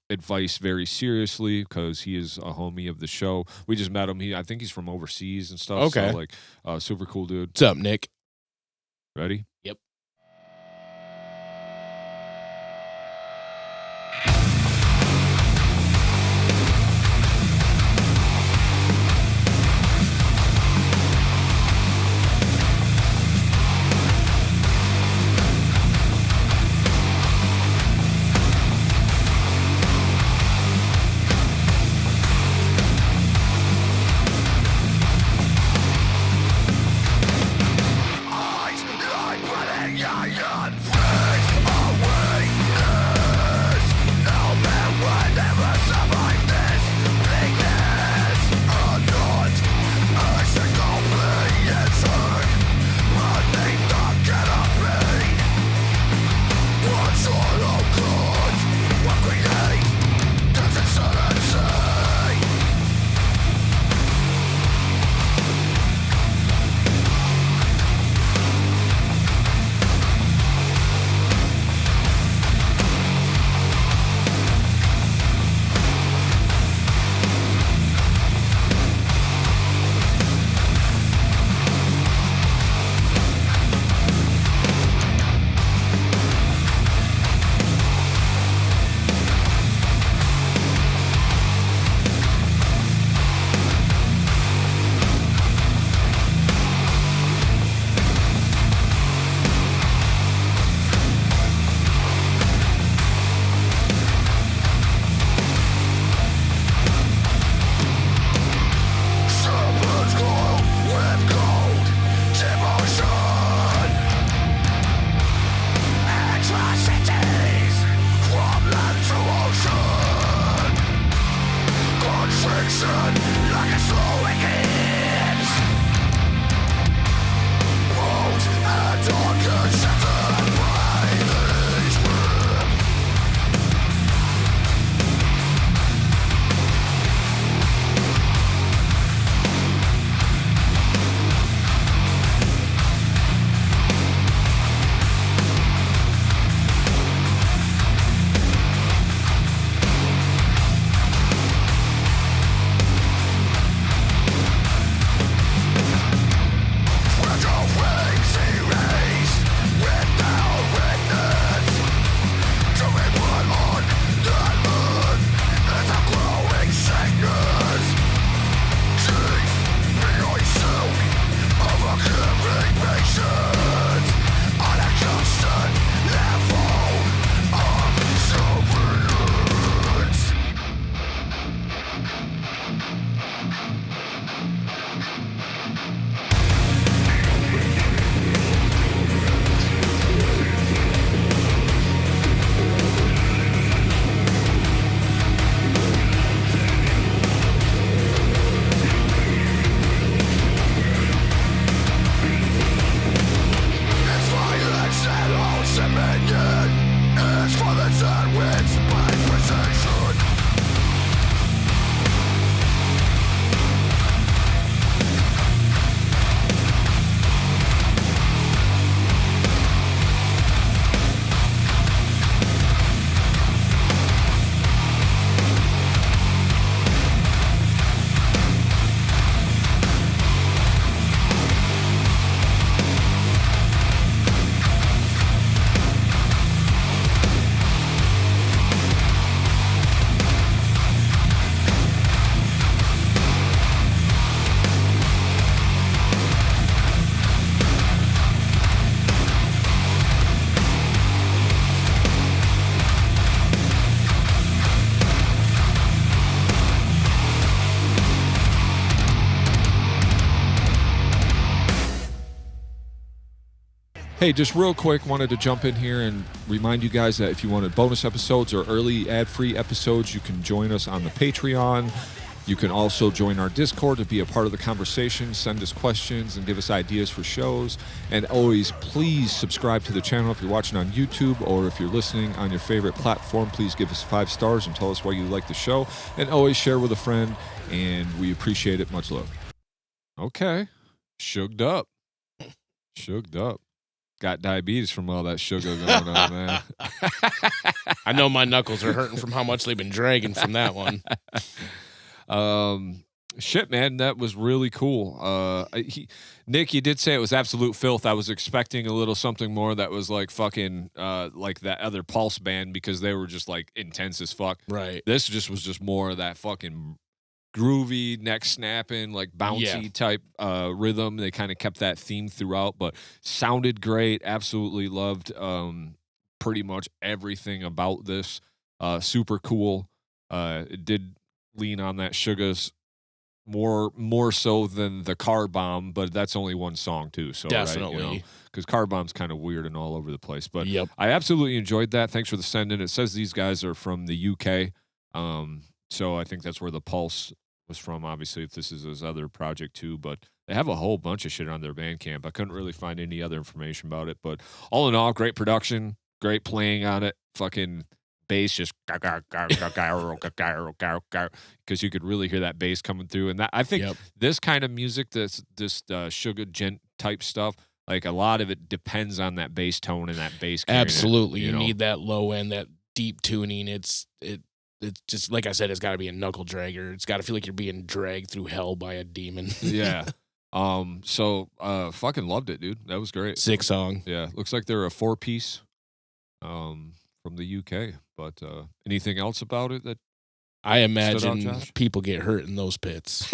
advice very seriously because he is a homie of the show. We just met him. I think he's from overseas and stuff. Okay. So, like, super cool dude. What's up, Nick? Ready? Yep. Eyes like Hey, just real quick, wanted to jump in here and remind you guys that if you wanted bonus episodes or early ad-free episodes, you can join us on the Patreon. You can also join our Discord to be a part of the conversation, send us questions, and give us ideas for shows. And always, please subscribe to the channel if you're watching on YouTube, or if you're listening on your favorite platform, please give us 5 stars and tell us why you like the show. And always share with a friend, and we appreciate it. Much love. Okay. Shugged up. Shugged up. Got diabetes from all that sugar going on, man. I know my knuckles are hurting from how much they've been dragging from that one. Shit, man, that was really cool. Nick, you did say it was absolute filth. I was expecting a little something more that was like fucking like that other Pulse band, because they were just like intense as fuck. Right. This just was just more of that fucking groovy, neck snapping, like bouncy type rhythm. They kind of kept that theme throughout, but sounded great. Absolutely loved pretty much everything about this. Super cool. It did lean on that Sugas more so than the Car Bomb, but that's only one song too. So definitely, right, because Car Bomb's kind of weird and all over the place. But yep. I absolutely enjoyed that. Thanks for the send in. It says these guys are from the UK, so I think that's where the Pulse was from. Obviously, if this is his other project too, but they have a whole bunch of shit on their Bandcamp. I couldn't really find any other information about it, but all in all, great production, great playing on it. Fucking bass just because you could really hear that bass coming through. And that, I think this kind of music, this sugar gent type stuff, like a lot of it depends on that bass tone and that bass. Absolutely, you know? need that low end, that deep tuning. It's just like I said, it's got to be a knuckle dragger. It's got to feel like you're being dragged through hell by a demon. Yeah. So fucking loved it, dude. That was great. Sick song. Yeah. Looks like they're a 4-piece from the UK. But anything else about it that I imagine Josh? people get hurt in those pits.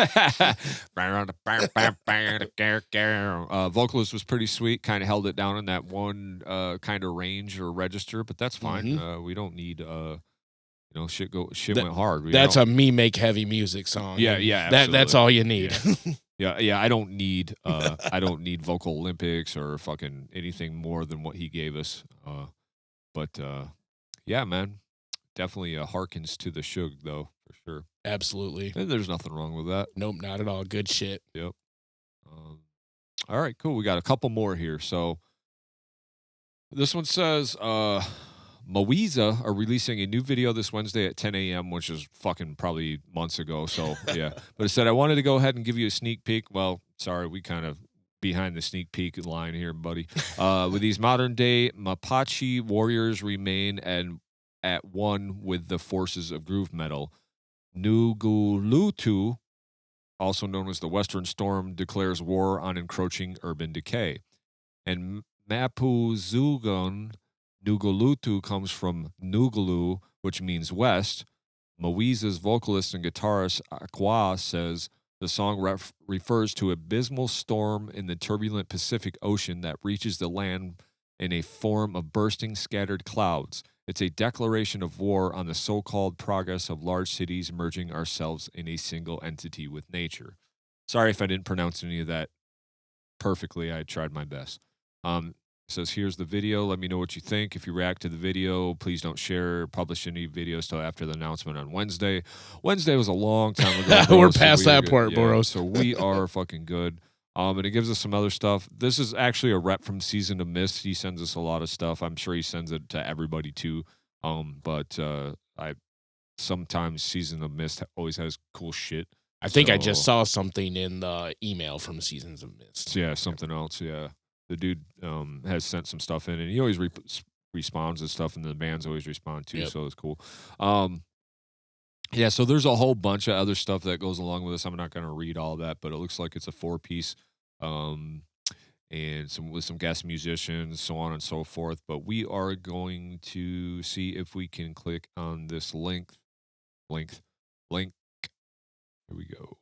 Vocalist was pretty sweet, kind of held it down in that one kind of range or register, but that's fine. Mm-hmm. We don't need shit went hard. That's a me make heavy music song. Yeah, absolutely. That's all you need. Yeah, I don't need Vocal Olympics or fucking anything more than what he gave us. But yeah, man, definitely harkens to the Shug though, for sure. Absolutely. And there's nothing wrong with that. Nope, not at all. Good shit. Yep. All right, cool. We got a couple more here. So this one says, Moeza are releasing a new video this Wednesday at 10 a.m., which is fucking probably months ago. So, yeah. But it said, I wanted to go ahead and give you a sneak peek. Well, sorry, we kind of behind the sneak peek line here, buddy. With these modern-day Mapache warriors remain at one with the forces of groove metal. Nugulutu, also known as the Western Storm, declares war on encroaching urban decay. And Mapuzugan Nugulutu comes from Nugulu, which means west. Moeza's vocalist and guitarist Aqua says the song refers to abysmal storm in the turbulent Pacific Ocean that reaches the land in a form of bursting scattered clouds. It's a declaration of war on the so-called progress of large cities merging ourselves in a single entity with nature. Sorry if I didn't pronounce any of that perfectly. I tried my best. Says, here's the video. Let me know what you think. If you react to the video, please don't publish any videos till after the announcement on Wednesday. Wednesday was a long time ago. We're past that part, Boros. So we are fucking good. And it gives us some other stuff. This is actually a rep from Season of Mist. He sends us a lot of stuff. I'm sure he sends it to everybody too. But I sometimes Season of Mist always has cool shit. I think I just saw something in the email from Seasons of Mist. Yeah, something else. Yeah. The dude has sent some stuff in, and he always responds to stuff, and the bands always respond too, so it's cool. Yeah, so there's a whole bunch of other stuff that goes along with this. I'm not going to read all that, but it looks like it's a 4-piece, and with some guest musicians, so on and so forth. But we are going to see if we can click on this link. Here we go.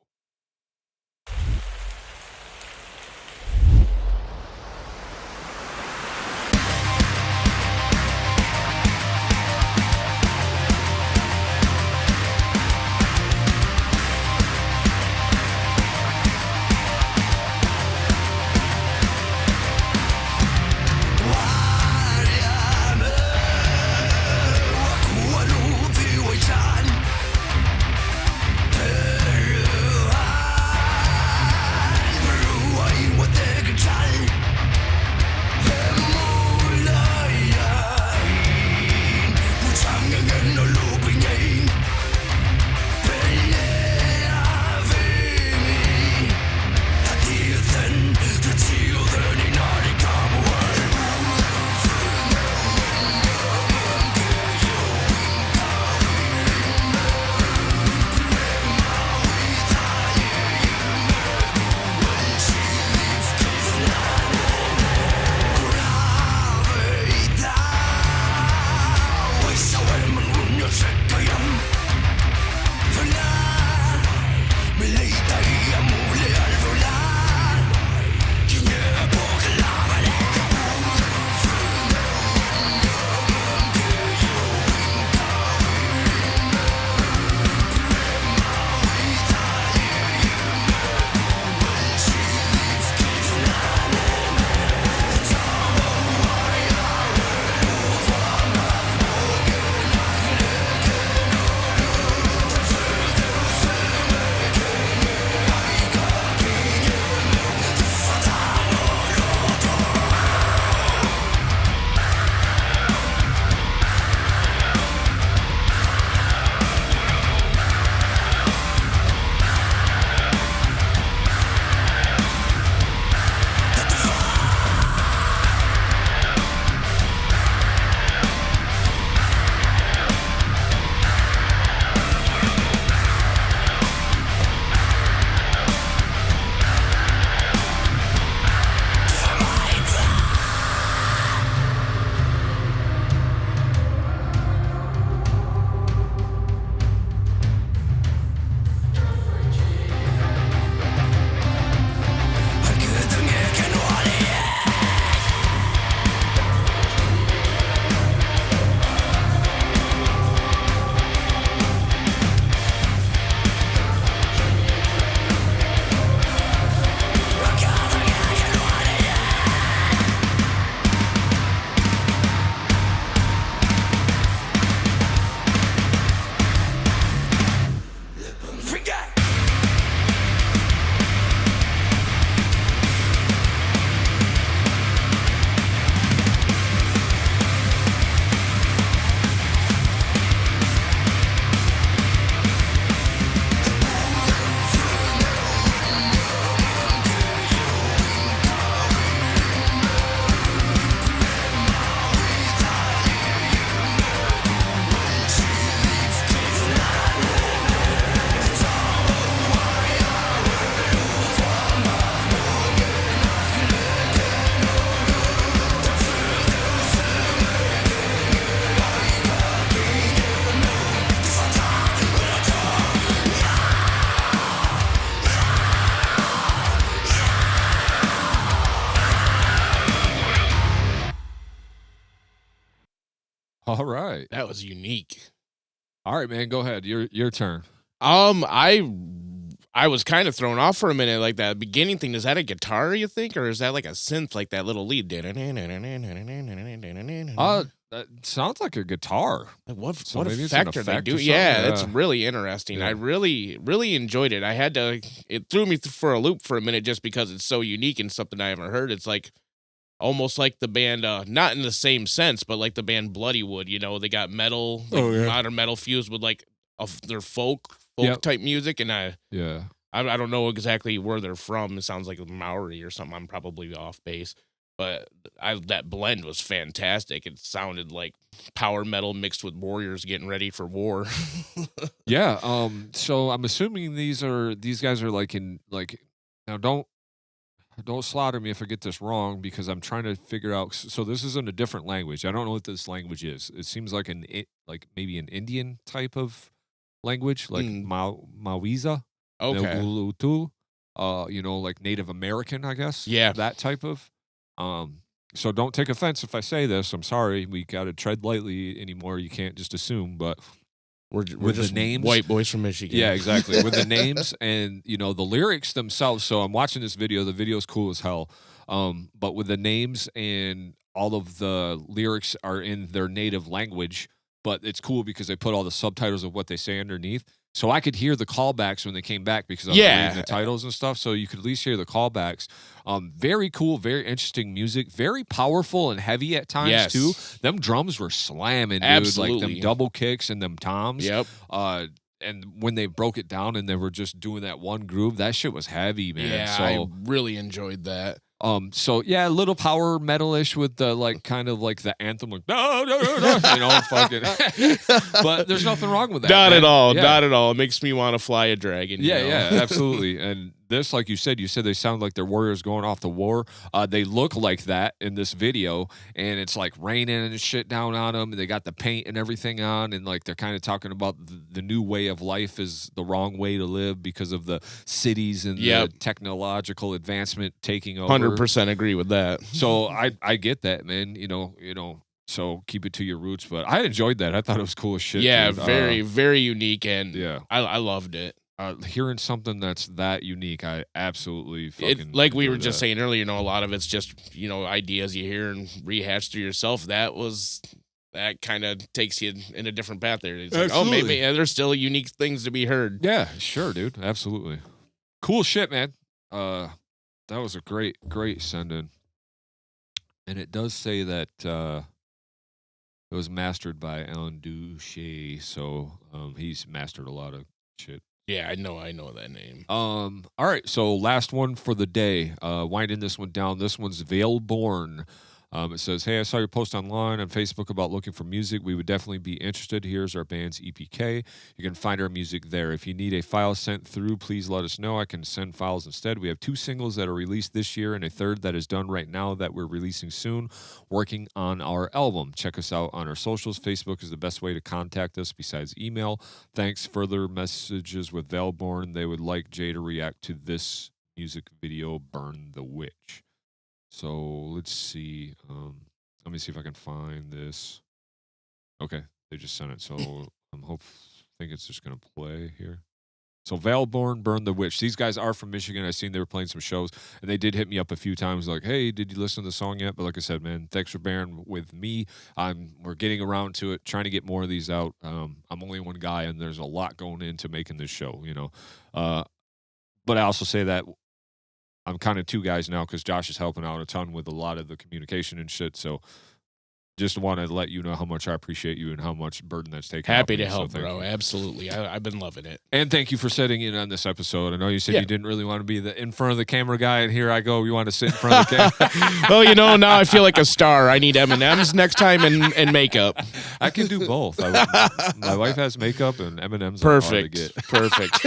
All right. That was unique. All right, man. Go ahead. Your turn. I was kind of thrown off for a minute, like that beginning thing. Is that a guitar, you think, or is that like a synth, like that little lead? That sounds like a guitar. Like what maybe it's an effect are they effect or doing? something? Yeah, Yeah. it's really interesting. Yeah. I really enjoyed it. It threw me for a loop for a minute just because it's so unique and something I haven't heard. It's like almost like the band, not in the same sense, but like the band Bloodywood. You know, they got metal, like modern metal fused with like their folk type music, and I don't know exactly where they're from. It sounds like Maori or something. I'm probably off base. But that blend was fantastic. It sounded like power metal mixed with warriors getting ready for war. Yeah. So I'm assuming these guys are like now don't slaughter me if I get this wrong, because I'm trying to figure out. So this is in a different language. I don't know what this language is. It seems like maybe an Indian type of language, like Mawiza. Okay. Ulutu, like Native American, I guess. Yeah. That type of. So don't take offense if I say this. I'm sorry. We got to tread lightly anymore. You can't just assume, but we're just the names, white boys from Michigan. Yeah, exactly. With the names and, the lyrics themselves. So I'm watching this video. The video's cool as hell. But with the names and all of the lyrics are in their native language, but it's cool because they put all the subtitles of what they say underneath. So I could hear the callbacks when they came back because I was reading the titles and stuff. So you could at least hear the callbacks. Very cool, very interesting music. Very powerful and heavy at times too. Them drums were slamming, dude. Absolutely. Like them double kicks and them toms. Yep. And when they broke it down and they were just doing that one groove, that shit was heavy, man. Yeah, So I really enjoyed that. So yeah, a little power metal-ish with the kind of like the anthem, like fucking. But there's nothing wrong with that. Not at all. Yeah. Not at all. It makes me want to fly a dragon. Yeah, absolutely. And this, like you said they sound like they're warriors going off to war. They look like that in this video, and it's like raining and shit down on them, and they got the paint and everything on, and like they're kind of talking about the new way of life is the wrong way to live because of the cities and the technological advancement taking over. 100% agree with that. So I get that, man. So keep it to your roots. But I enjoyed that. I thought it was cool as shit. Yeah, dude. very unique, and yeah, I loved it. Hearing something that's that unique, I absolutely fucking like we were just that. saying earlier. A lot of it's just ideas you hear and rehash to yourself. That kind of takes you in a different path there. It's like, oh, maybe there's still unique things to be heard. Yeah, sure, dude. Absolutely. Cool shit, man. That was a great send-in. And it does say that it was mastered by Alan Duche, so he's mastered a lot of shit. Yeah, I know that name. All right, so last one for the day. Winding this one down. This one's Veilborn. It says, hey, I saw your post online on Facebook about looking for music. We would definitely be interested. Here's our band's EPK. You can find our music there. If you need a file sent through, please let us know. I can send files instead. We have 2 singles that are released this year and a third that is done right now that we're releasing soon, working on our album. Check us out on our socials. Facebook is the best way to contact us besides email. Thanks. Further messages with Veilborn. They would like Jay to react to this music video, Burn the Witch. So let's see. Let me see if I can find this. Okay, they just sent it. So think it's just gonna play here. So Veilborn, Burn the Witch. These guys are from Michigan. I seen they were playing some shows, and they did hit me up a few times, like, "Hey, did you listen to the song yet?" But like I said, man, thanks for bearing with me. We're getting around to it, trying to get more of these out. I'm only one guy, and there's a lot going into making this show, But I also say that I'm kind of 2 guys now because Josh is helping out a ton with a lot of the communication and shit. So just want to let you know how much I appreciate you and how much burden that's taken. Happy to help, bro. You. Absolutely. I've been loving it. And thank you for sitting in on this episode. I know you said you didn't really want to be in front of the camera guy, and here I go. You want to sit in front of the camera? Well, now I feel like a star. I need M&Ms next time and makeup. I can do both. My wife has makeup, and M&Ms are hard to get. Perfect.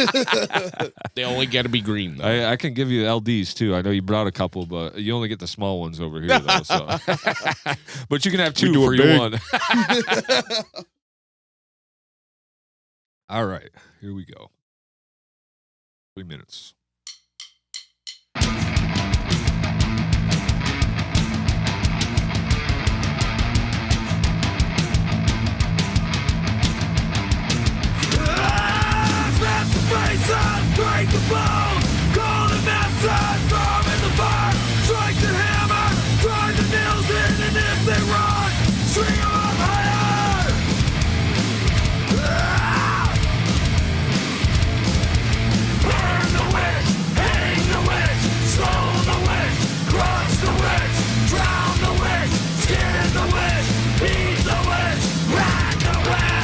They only got to be green, though. I can give you LDs, too. I know you brought a couple, but you only get the small ones over here, though. So. But you can have 2 for your 1. All right, here we go. 3 minutes. break the bones, call the masters, throw 'em in the fire, strike the hammer, drive the nails in, and if they run, string 'em up higher. Ah! Burn the witch, hang the witch, stone the witch, crush the witch, drown the witch, skin the witch, beat the witch, ride the witch.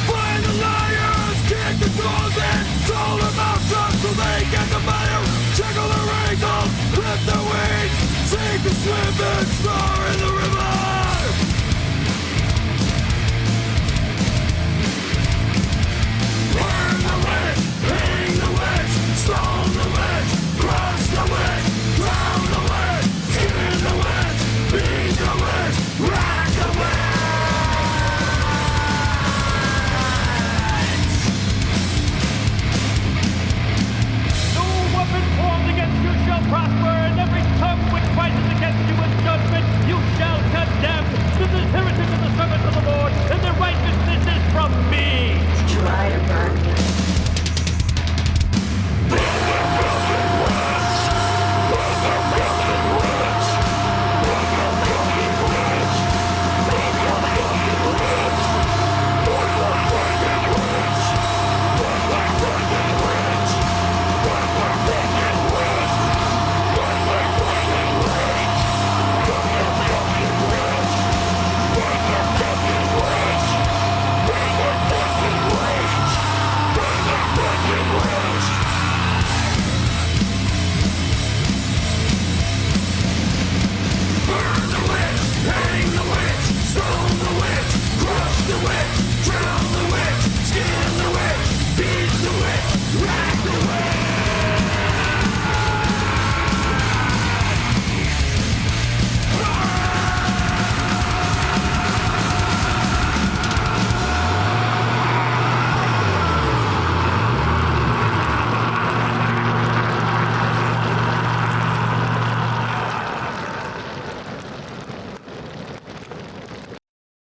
Find the liars, kick the doors in, sold them out shut so they get the fire, jiggle their ankles, clip their wings, sink the swimming star in the river. Burn the witch, hang the witch, stone the witch, crush the witch, drown the witch, skin the witch, beat the witch, rock the witch. No weapon formed against you shall prosper, and every tongue which rises against you in judgment you shall condemn. This is heritage of the servants of the Lord, and their righteousness is from me. Try to burn me.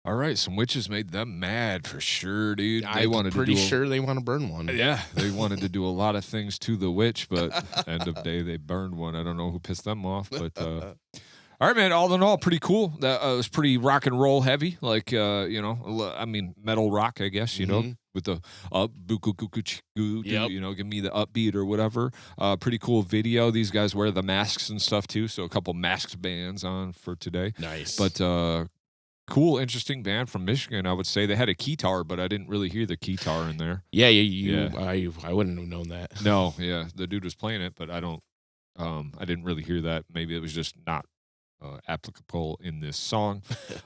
All right, some witches made them mad for sure, dude. They I'm wanted pretty to do sure they want to burn one. Yeah, they wanted to do a lot of things to the witch, but end of day they burned one. I don't know who pissed them off, but all right, man. All in all, pretty cool. That was pretty rock and roll heavy, like you know, I mean, metal rock, I guess. You know, with the up, Yep. you know, give me the upbeat or whatever. Pretty cool video. These guys wear the masks and stuff too, so a couple masked bands on for today. Nice. But cool, interesting band from Michigan. I would say they had a keytar, but I didn't really hear the keytar in there. yeah, Yeah. I wouldn't have known that. No, yeah, the dude was playing it, but I didn't really hear that. Maybe it was just not applicable in this song.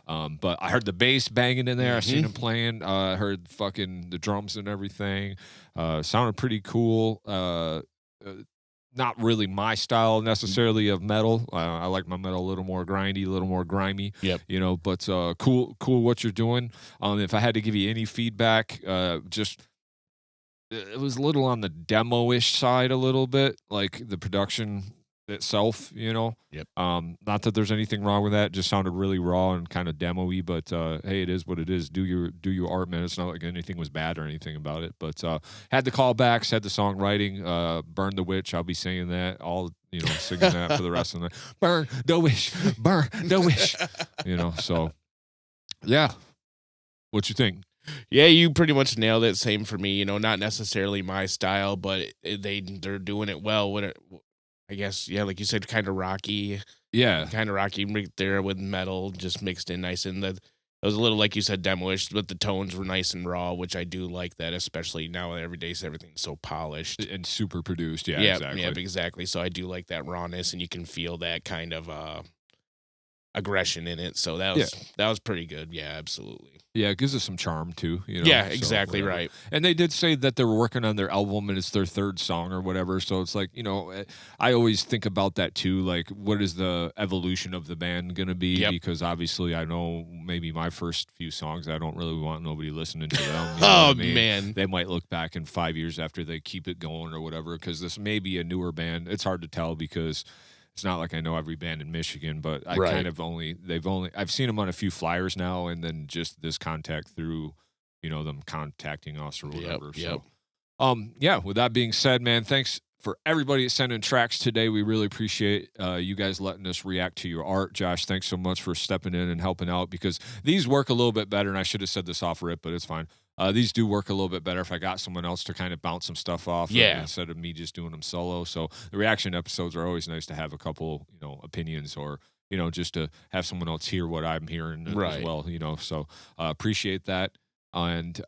But I heard the bass banging in there. I seen him playing. I heard fucking the drums and everything. Sounded pretty cool. Not really my style necessarily of metal. I like my metal a little more grindy, a little more grimy. Yep. You know, but cool what you're doing. If I had to give you any feedback, just it was a little on the demo-ish side a little bit, like the production itself, you know. Yep. Not that there's anything wrong with that. It just sounded really raw and kind of demo-y, but hey, it is what it is. Do your art, man. It's not like anything was bad or anything about it. But had the callbacks, had the songwriting, Burn the Witch. I'll be saying that all, you know, singing that for the rest of the night. Burn the wish, burn the wish. You know, so yeah. What you think? Yeah, you pretty much nailed it. Same for me. You know, not necessarily my style, but they're doing it well. I guess, yeah, like you said, kind of rocky. Yeah. Kind of rocky right there with metal just mixed in nice. And it was a little, like you said, demo-ish, but the tones were nice and raw, which I do like that, especially now every day everything's so polished. And super produced. Yeah, exactly. Yeah, exactly. So I do like that rawness, and you can feel that kind of aggression in it. So that was pretty good. Yeah, absolutely. Yeah, it gives us some charm too. You know? Yeah, So, exactly whatever. right. And they did say that they were working on their album and it's their third song or whatever. So it's like, you know, I always think about that too. Like, what is the evolution of the band going to be? Yep. Because obviously I know maybe my first few songs, I don't really want nobody listening to them. You know Oh, what I mean? man. They might look back in 5 years after they keep it going or whatever, because this may be a newer band. It's hard to tell because it's not like I know every band in Michigan, but I Right. kind of I've seen them on a few flyers now, and then just this contact through, them contacting us or whatever. Yep. So, yeah, with that being said, man, thanks for everybody sending tracks today. We really appreciate you guys letting us react to your art. Josh, thanks so much for stepping in and helping out, because these work a little bit better, and I should have said this off rip, but it's fine. These do work a little bit better if I got someone else to kind of bounce some stuff off instead of me just doing them solo. So the reaction episodes are always nice to have a couple, opinions, or, just to have someone else hear what I'm hearing as well, So appreciate that. And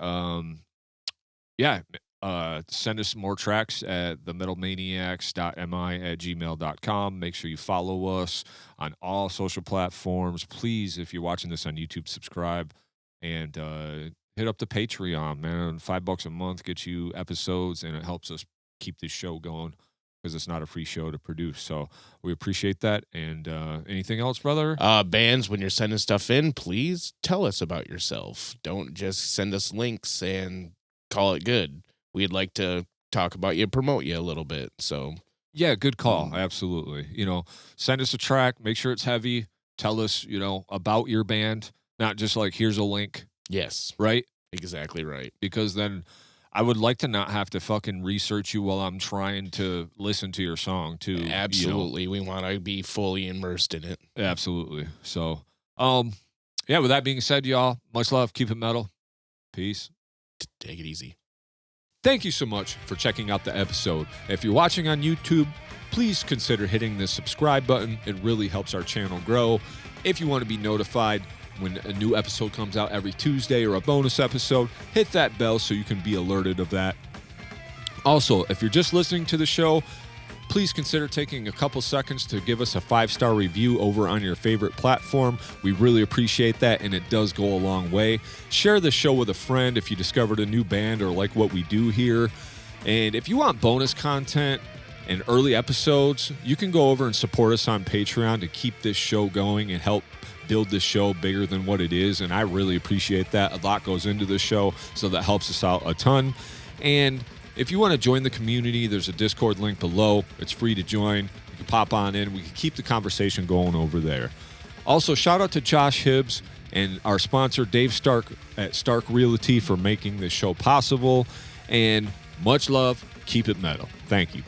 send us more tracks at themetalmaniacs.mi@gmail.com. Make sure you follow us on all social platforms. Please, if you're watching this on YouTube, subscribe, and hit up the Patreon, man. $5 a month gets you episodes, and it helps us keep this show going, because it's not a free show to produce. So we appreciate that. And anything else, brother? Bands, when you're sending stuff in, please tell us about yourself. Don't just send us links and call it good. We'd like to talk about you, promote you a little bit. So yeah, good call. Absolutely. Send us a track, make sure it's heavy. Tell us, about your band, not just like, here's a link. Yes. Right? Exactly right. Because then I would like to not have to fucking research you while I'm trying to listen to your song too. Absolutely. We want to be fully immersed in it. Absolutely. So, yeah, with that being said, y'all, much love. Keep it metal. Peace. Take it easy. Thank you so much for checking out the episode. If you're watching on YouTube, please consider hitting the subscribe button. It really helps our channel grow. If you want to be notified when a new episode comes out every Tuesday, or a bonus episode, hit that bell so you can be alerted of that. Also, if you're just listening to the show, please consider taking a couple seconds to give us a 5-star review over on your favorite platform. We really appreciate that, and it does go a long way. Share the show with a friend if you discovered a new band or like what we do here. And if you want bonus content and early episodes, you can go over and support us on Patreon to keep this show going and help build this show bigger than what it is, and I really appreciate that. A lot goes into this show, so that helps us out a ton. And if you want to join the community, there's a Discord link below. It's free to join. You can pop on in. We can keep the conversation going over there. Also, shout out to Josh Hibbs and our sponsor, Dave Stark at Stark Realty, for making this show possible. And much love. Keep it metal. Thank you.